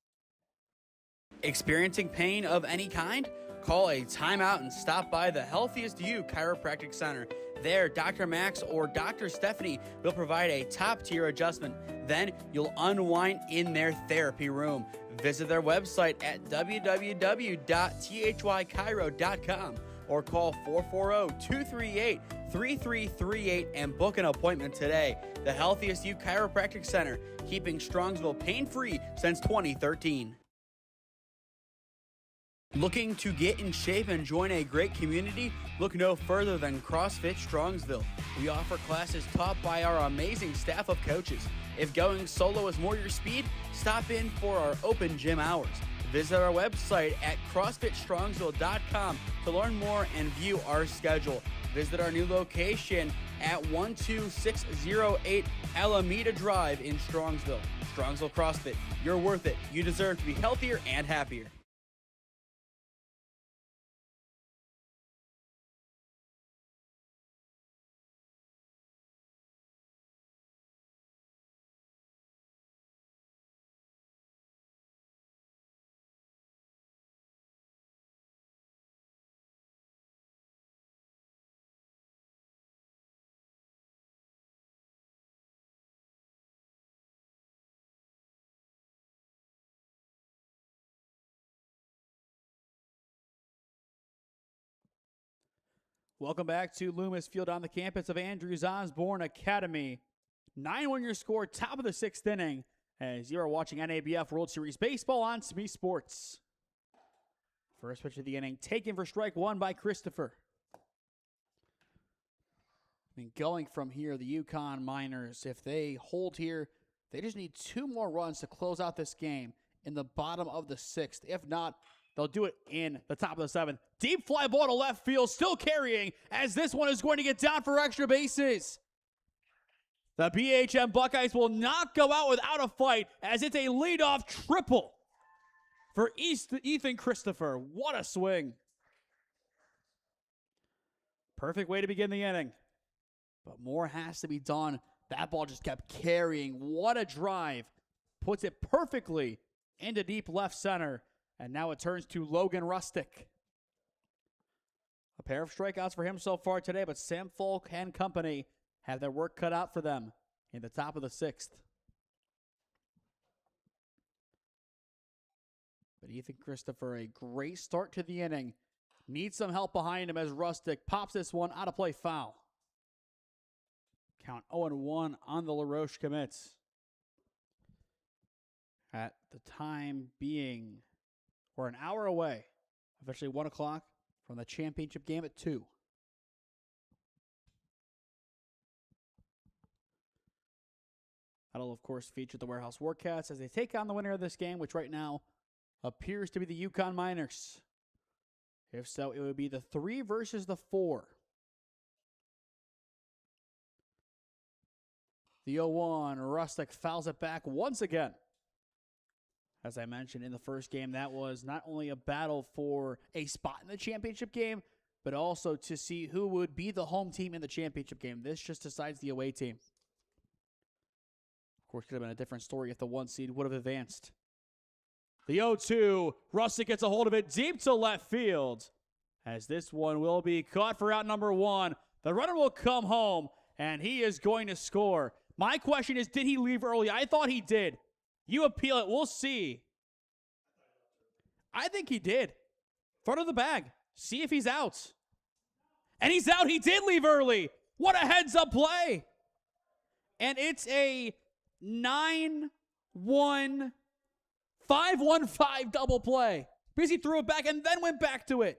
Experiencing pain of any kind? Call a timeout and stop by the Healthiest You Chiropractic Center. There, Dr. Max or Dr. Stephanie will provide a top-tier adjustment. Then you'll unwind in their therapy room. Visit their website at www.thychiro.com or call 440-238-3338 and book an appointment today. The Healthiest You Chiropractic Center, keeping Strongsville pain-free since 2013. Looking to get in shape and join a great community? Look no further than CrossFit Strongsville. We offer classes taught by our amazing staff of coaches. If going solo is more your speed, stop in for our open gym hours. Visit our website at CrossFitStrongsville.com to learn more and view our schedule. Visit our new location at 12608 Alameda Drive in Strongsville. Strongsville CrossFit, you're worth it. You deserve to be healthier and happier. Welcome back to Loomis Field on the campus of Andrews Osborne Academy. 9-1 your score, top of the 6th inning, as you are watching NABF World Series Baseball on SmeeSports. First pitch of the inning, taken for strike 1 by Christopher. Going from here, the Yukon Miners, if they hold here, they just need 2 more runs to close out this game in the bottom of the 6th. If not, they'll do it in the top of the 7th. Deep fly ball to left field, still carrying, as this one is going to get down for extra bases. The BHM Buckyes will not go out without a fight, as it's a leadoff triple for Ethan Christopher. What a swing. Perfect way to begin the inning. But more has to be done. That ball just kept carrying. What a drive. Puts it perfectly into deep left center. And now it turns to Logan Rustick. A pair of strikeouts for him so far today, but Sam Folk and company have their work cut out for them in the top of the 6th. But Ethan Christopher, a great start to the inning. Needs some help behind him as Rustick pops this one out of play foul. Count 0-1 on the LaRoche commits. At the time being, we're an hour away, officially 1 o'clock, from the championship game at 2. That'll, of course, feature the Warehouse Warcats as they take on the winner of this game, which right now appears to be the Yukon Miners. If so, it would be the 3 versus the 4. The 0-1, Rustick fouls it back once again. As I mentioned in the first game, that was not only a battle for a spot in the championship game, but also to see who would be the home team in the championship game. This just decides the away team. Of course, could have been a different story if the 1 seed would have advanced. The 0-2, Russick gets a hold of it deep to left field. As this one will be caught for out number 1. The runner will come home, and he is going to score. My question is, did he leave early? I thought he did. You appeal it. We'll see. I think he did. Front of the bag. See if he's out. And he's out. He did leave early. What a heads-up play. And it's a 9-1, 5-1-5 double play. Because he threw it back and then went back to it.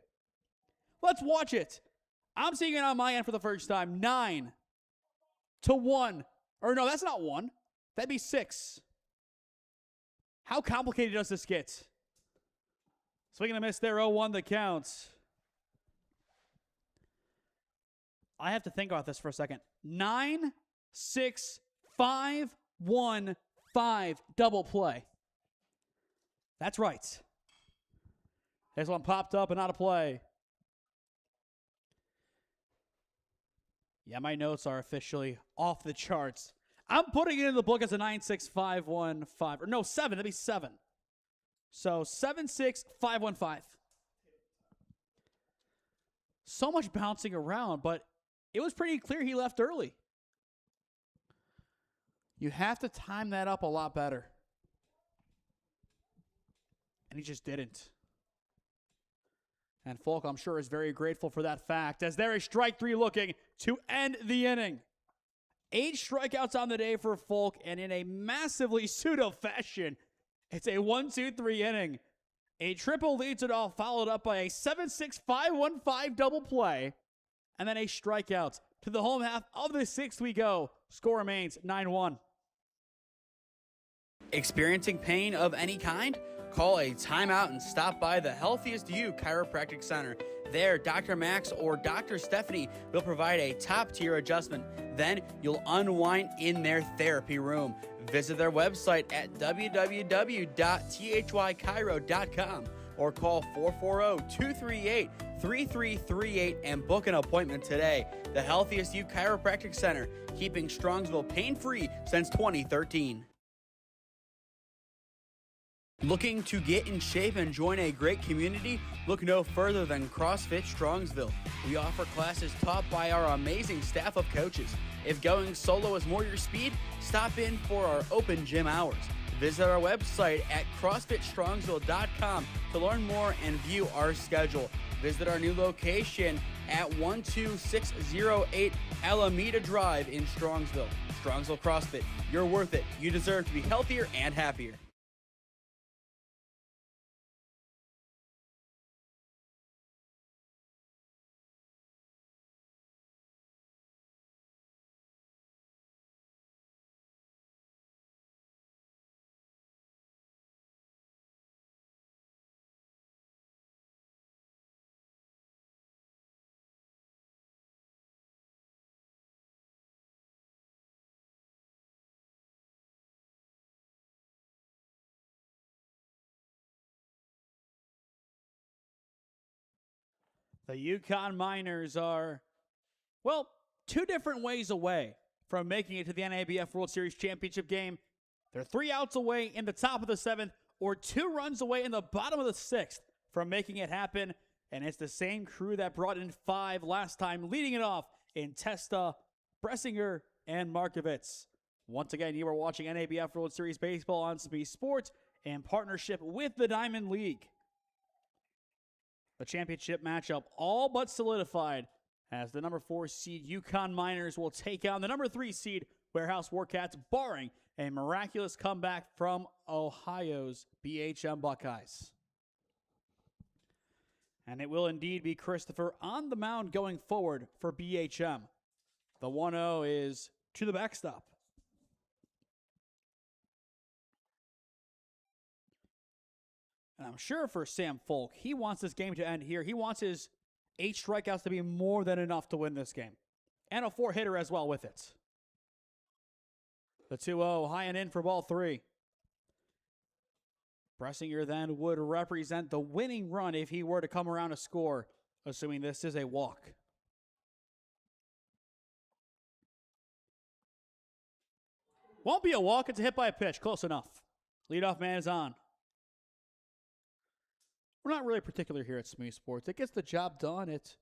Let's watch it. I'm seeing it on my end for the first time. 9-1. Or no, that's not 1. That'd be 6. How complicated does this get? Swing and a miss there, 0-1 the count. I have to think about this for a second. 9-6-5-1-5 double play. That's right. This one popped up and out of play. Yeah, my notes are officially off the charts. I'm putting it in the book as a 9-6-5-1-5. Or no, 7. That'd be 7. So 7-6-5-1-5. So much bouncing around, but it was pretty clear he left early. You have to time that up a lot better. And he just didn't. And Folk, I'm sure, is very grateful for that fact, as there is strike 3 looking to end the inning. 8 strikeouts on the day for Folk, and in a massively pseudo fashion, it's a 1-2-3 inning. A triple leads it all, followed up by a 7-6-5-1-5 double play, and then a strikeout. To the home half of the 6th we go. Score remains 9-1. Experiencing pain of any kind? Call a timeout and stop by the Healthiest You Chiropractic Center. There, Dr. Max or Dr. Stephanie will provide a top-tier adjustment. Then you'll unwind in their therapy room. Visit their website at www.thychiro.com or call 440-238-3338 and book an appointment today. The Healthiest You Chiropractic Center, keeping Strongsville pain-free since 2013. Looking to get in shape and join a great community? Look no further than CrossFit Strongsville. We offer classes taught by our amazing staff of coaches. If going solo is more your speed, stop in for our open gym hours. Visit our website at CrossFitStrongsville.com to learn more and view our schedule. Visit our new location at 12608 Alameda Drive in Strongsville. Strongsville CrossFit, you're worth it. You deserve to be healthier and happier. The Yukon Miners are, well, 2 different ways away from making it to the NABF World Series Championship game. They're 3 outs away in the top of the 7th or 2 runs away in the bottom of the 6th from making it happen. And it's the same crew that brought in 5 last time, leading it off in Testa, Bressinger, and Markovitz. Once again, you are watching NABF World Series Baseball on SmeeSports in partnership with the Diamond League. The championship matchup all but solidified as the number 4 seed Yukon Miners will take on the number 3 seed Warehouse Warcats, barring a miraculous comeback from Ohio's BHM Buckeyes. And it will indeed be Christopher on the mound going forward for BHM. The 1-0 is to the backstop. And I'm sure for Sam Folk, he wants this game to end here. He wants his 8 strikeouts to be more than enough to win this game. And a 4-hitter as well with it. The 2-0, high and in for ball 3. Bressinger then would represent the winning run if he were to come around to score, assuming this is a walk. Won't be a walk, it's a hit by a pitch. Close enough. Leadoff man is on. We're not really particular here at SmeeSports. It gets the job done. It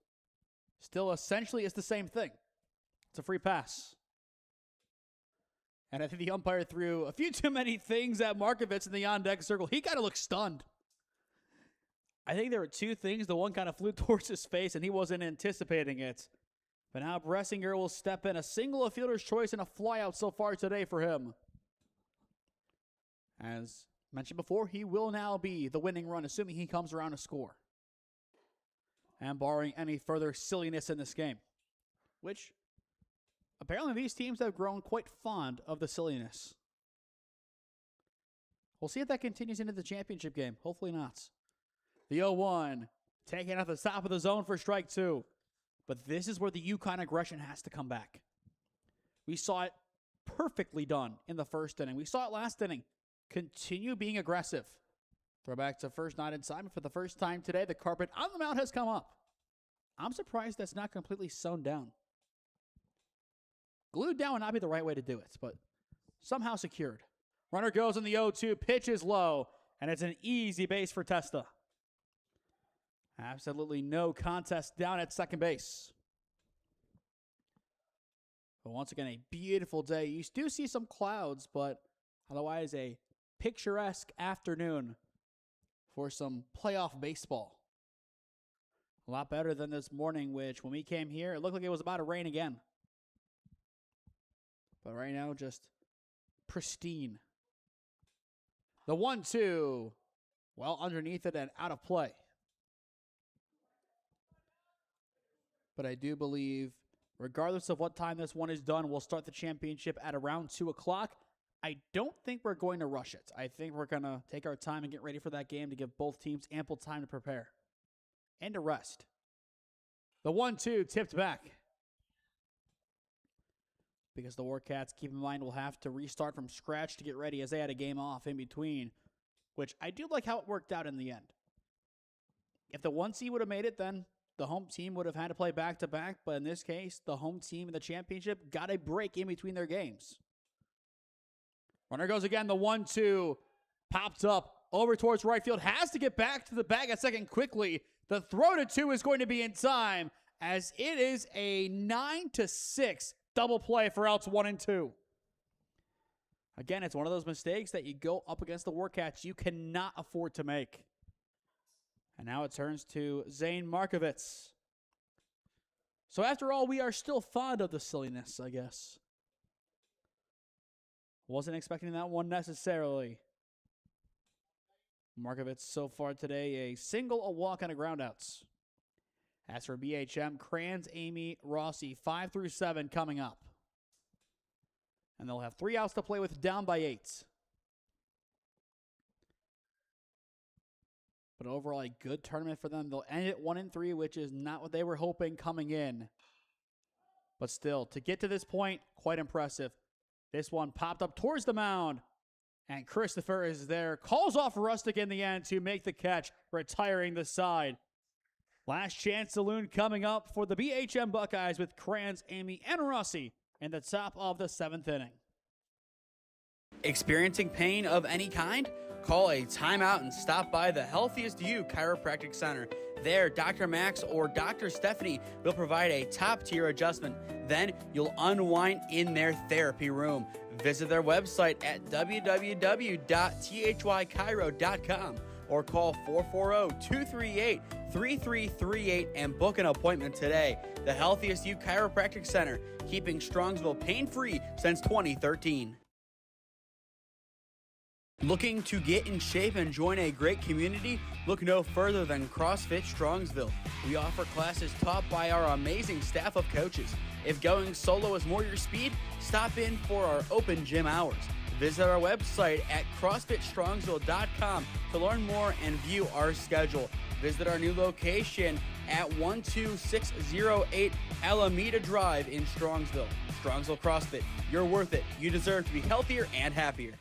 still essentially is the same thing. It's a free pass. And I think the umpire threw a few too many things at Markovitz in the on-deck circle. He kind of looked stunned. I think there were two things. The one kind of flew towards his face, and he wasn't anticipating it. But now Bressinger will step in. A single, a fielder's choice, and a flyout so far today for him. As mentioned before, he will now be the winning run, assuming he comes around to score. And barring any further silliness in this game, which apparently these teams have grown quite fond of the silliness. We'll see if that continues into the championship game. Hopefully not. The 0-1, taking out the top of the zone for strike two. But this is where the Yukon aggression has to come back. We saw it perfectly done in the first inning. We saw it last inning. Continue being aggressive. Throw back to first, not inside, but for the first time today, the carpet on the mound has come up. I'm surprised that's not completely sewn down. Glued down would not be the right way to do it, but somehow secured. Runner goes in the 0-2, pitch is low, and it's an easy base for Testa. Absolutely no contest down at second base. But once again, a beautiful day. You do see some clouds, but otherwise a picturesque afternoon for some playoff baseball. A lot better than this morning, which when we came here, it looked like it was about to rain again. But right now, just pristine. The 1-2, well underneath it and out of play. But I do believe, regardless of what time this one is done, we'll start the championship at around 2 o'clock. I don't think we're going to rush it. I think we're going to take our time and get ready for that game to give both teams ample time to prepare and to rest. The 1-2 tipped back. Because the Warcats, keep in mind, will have to restart from scratch to get ready as they had a game off in between, which I do like how it worked out in the end. If the 1 seed would have made it, then the home team would have had to play back-to-back, but in this case, the home team in the championship got a break in between their games. Runner goes again, the 1-2, popped up over towards right field, has to get back to the bag at second quickly. The throw to 2 is going to be in time, as it is a 9-6 double play for outs 1 and 2. Again, it's one of those mistakes that you go up against the Warcats you cannot afford to make. And now it turns to Zane Markovitz. So after all, we are still fond of the silliness, I guess. Wasn't expecting that one necessarily. Markovitz so far today, a single, a walk, and a groundouts. As for BHM, Kranz, Amy, Rossi, 5 through 7 coming up. And they'll have 3 outs to play with, down by 8. But overall, a good tournament for them. They'll end it 1 and 3, which is not what they were hoping coming in. But still, to get to this point, quite impressive. This one popped up towards the mound, and Christopher is there. Calls off Rustic in the end to make the catch, retiring the side. Last chance saloon coming up for the BHM Buckeyes with Kranz, Amy, and Rossi in the top of the 7th inning. Experiencing pain of any kind? Call a timeout and stop by the Healthiest You Chiropractic Center. There, Dr. Max or Dr. Stephanie will provide a top-tier adjustment. Then you'll unwind in their therapy room. Visit their website at www.thychiro.com or call 440-238-3338 and book an appointment today. The Healthiest You Chiropractic Center, keeping Strongsville pain-free since 2013. Looking to get in shape and join a great community? Look no further than CrossFit Strongsville. We offer classes taught by our amazing staff of coaches. If going solo is more your speed, stop in for our open gym hours. Visit our website at CrossFitStrongsville.com to learn more and view our schedule. Visit our new location at 12608 Alameda Drive in Strongsville. Strongsville CrossFit, you're worth it. You deserve to be healthier and happier.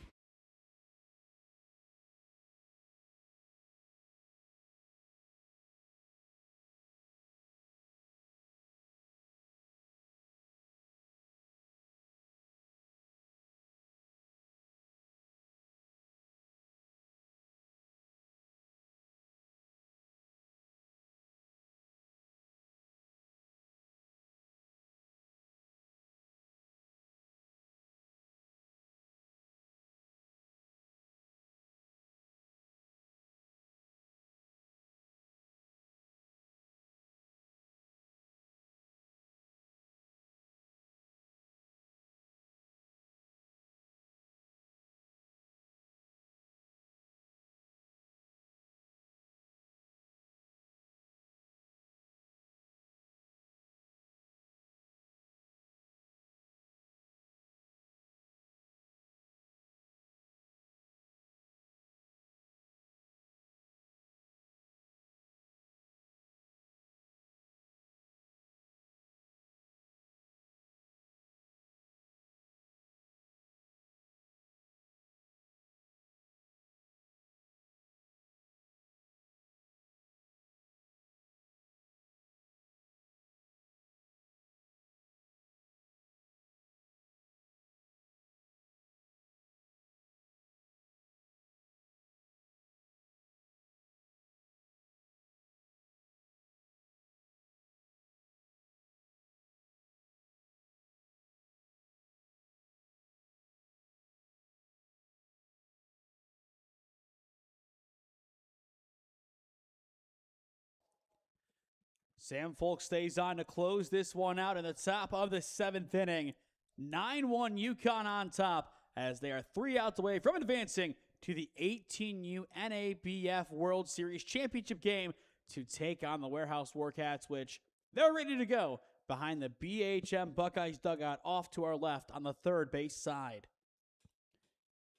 Sam Folk stays on to close this one out in the top of the 7th inning. 9-1 Yukon on top as they are 3 outs away from advancing to the 18U NABF World Series Championship game to take on the Warehouse Warcats, which they're ready to go behind the BHM Buckeyes dugout off to our left on the third base side.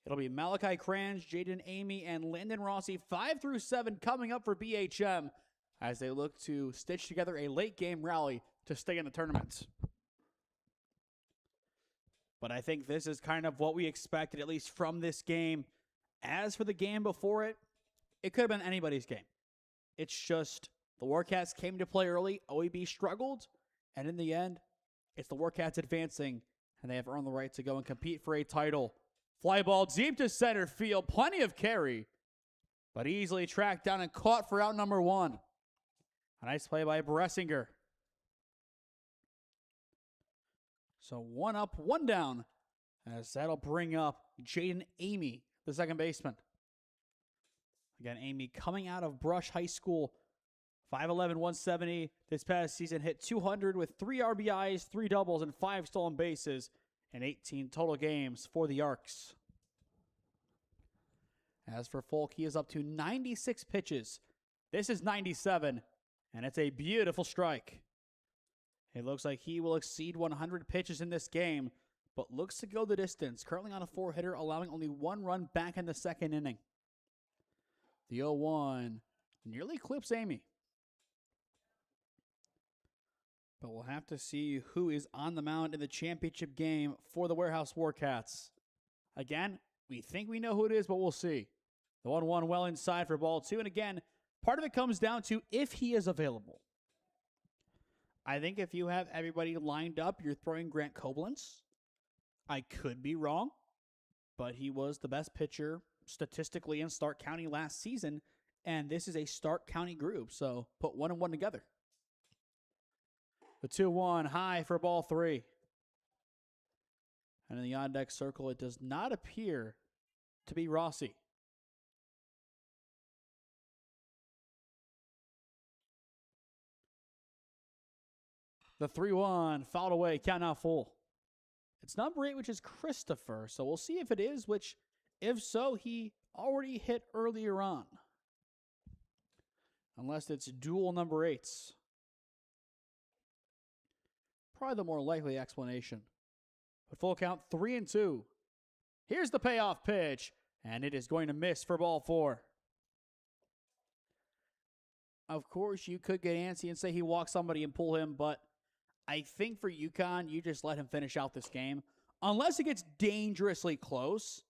It'll be Malachi Crange, Jaden Amy, and Landon Rossi 5 through 7 coming up for BHM as they look to stitch together a late game rally to stay in the tournament. But I think this is kind of what we expected, at least from this game. As for the game before it, it could have been anybody's game. It's just the Warcats came to play early, OEB struggled, and in the end, it's the Warcats advancing, and they have earned the right to go and compete for a title. Fly ball deep to center field, plenty of carry, but easily tracked down and caught for out number 1. A nice play by Bressinger. So 1 up, 1 down, as that'll bring up Jaden Amy, the second baseman. Again, Amy coming out of Brush High School, 5'11", 170. This past season hit 200 with 3 RBIs, 3 doubles, and 5 stolen bases in 18 total games for the Arcs. As for Folk, he is up to 96 pitches. This is 97, and it's a beautiful strike. It looks like he will exceed 100 pitches in this game, but looks to go the distance. Currently on a 4-hitter, allowing only 1 run back in the 2nd inning. The 0-1 nearly clips Amy. But we'll have to see who is on the mound in the championship game for the Warehouse Warcats. Again, we think we know who it is, but we'll see. The 1-1 well inside for ball 2. And again, part of it comes down to if he is available. I think if you have everybody lined up, you're throwing Grant Koblenz. I could be wrong, but he was the best pitcher statistically in Stark County last season, and this is a Stark County group, so put 1 and 1 together. The 2-1 high for ball 3. And in the on-deck circle, it does not appear to be Rossi. The 3-1 fouled away, count now full. It's number 8, which is Christopher, so we'll see if it is, which, if so, he already hit earlier on. Unless it's dual number 8s. Probably the more likely explanation. But full count, 3-2. Here's the payoff pitch, and it is going to miss for ball 4. Of course, you could get antsy and say he walked somebody and pull him, but I think for Yukon, you just let him finish out this game. Unless it gets dangerously close.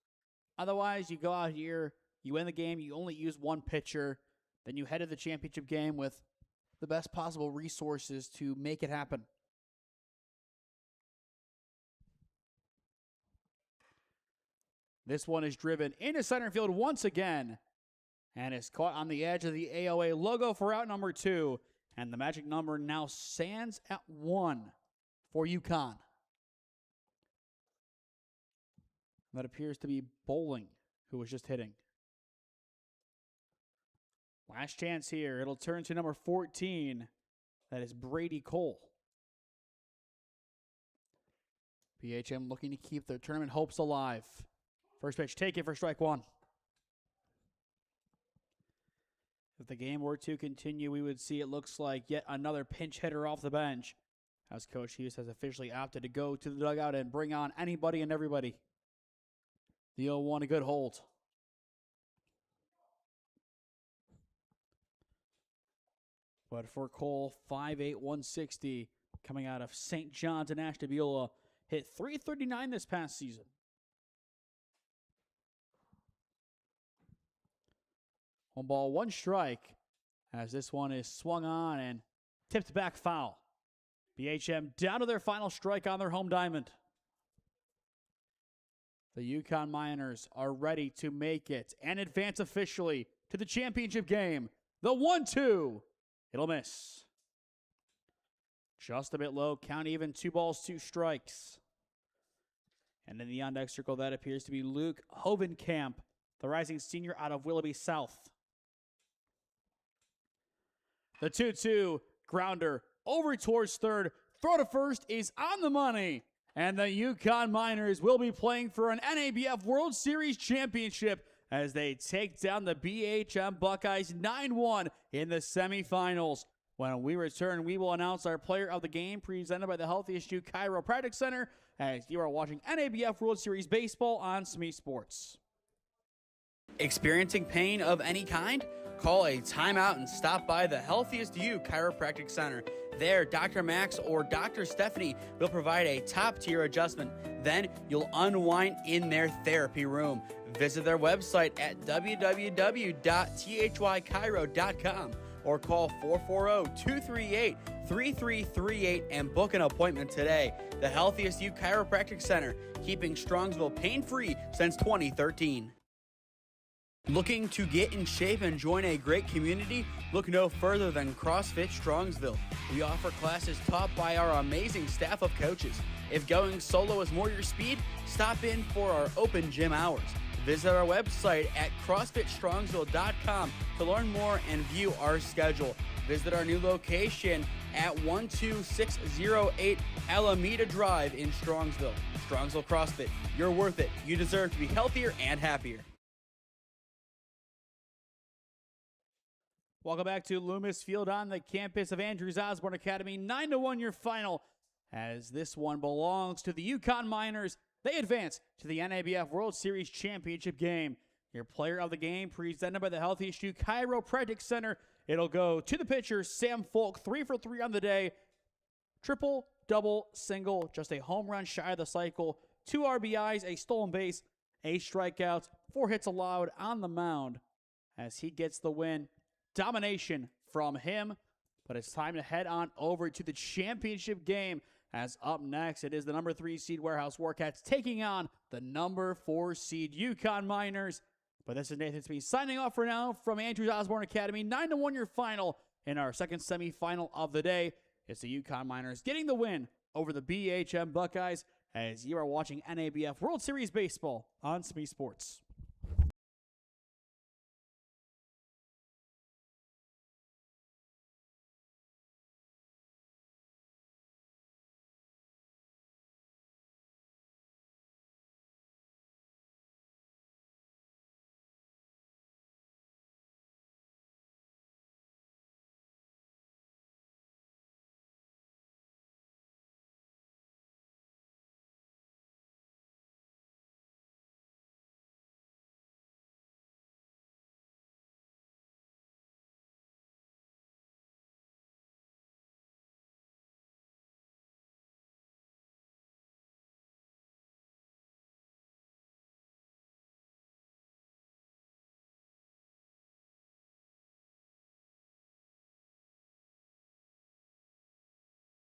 Otherwise, you go out here, you win the game, you only use 1 pitcher, then you head to the championship game with the best possible resources to make it happen. This one is driven into center field once again, and is caught on the edge of the AOA logo for out number 2. And the magic number now stands at 1 for Yukon. That appears to be Bowling, who was just hitting. Last chance here. It'll turn to number 14. That is Brady Cole. BHM looking to keep their tournament hopes alive. First pitch taken for strike 1. If the game were to continue, we would see it looks like yet another pinch hitter off the bench, as Coach Hughes has officially opted to go to the dugout and bring on anybody and everybody. The 0-1, a good hold. But for Cole, 5'8", 160, coming out of St. John's in Ashtabula, hit .339 this past season. One ball, 1 strike, as this one is swung on and tipped back foul. BHM down to their final strike on their home diamond. The Yukon Miners are ready to make it and advance officially to the championship game. The 1-2. It'll miss. Just a bit low, count even, 2 balls, 2 strikes. And in the on-deck circle, that appears to be Luke Hovenkamp, the rising senior out of Willoughby South. The 2-2 Grounder over towards third. Throw to first is on the money. And the Yukon Miners will be playing for an NABF World Series championship as they take down the BHM Buckeyes 9-1 in the semifinals. When we return, we will announce our player of the game presented by the Healthiest You Chiropractic Center as you are watching NABF World Series Baseball on SmeeSports. Experiencing pain of any kind? Call a timeout and stop by the Healthiest You Chiropractic Center. There, Dr. Max or Dr. Stephanie will provide a top-tier adjustment. Then you'll unwind in their therapy room. Visit their website at www.thychiro.com or call 440-238-3338 and book an appointment today. The Healthiest You Chiropractic Center, keeping Strongsville pain-free since 2013. Looking to get in shape and join a great community? Look no further than CrossFit Strongsville. We offer classes taught by our amazing staff of coaches. If going solo is more your speed, stop in for our open gym hours. Visit our website at CrossFitStrongsville.com to learn more and view our schedule. Visit our new location at 12608 Alameda Drive in Strongsville. Strongsville CrossFit, you're worth it. You deserve to be healthier and happier. Welcome back to Loomis Field on the campus of Andrews Osborne Academy. 9-1 your final, as this one belongs to the Yukon Miners. They advance to the NABF World Series Championship game. Your player of the game presented by the Healthiest You Chiropractic Center. It'll go to the pitcher, Sam Folk, 3 for 3 on the day. Triple, double, single, just a home run shy of the cycle. 2 RBIs, a stolen base, 8 strikeouts, 4 hits allowed on the mound as he gets the win. Domination from him, but it's time to head on over to the championship game, as up next it is the number 3 seed Warehouse Warcats taking on the number 4 seed Yukon Miners. But this is Nathan Smee signing off for now from Andrews Osborne Academy. 9-1 your final in our second semifinal of the day. It's the Yukon Miners getting the win over the BHM Buckeyes as you are watching NABF World Series Baseball on SmeeSports.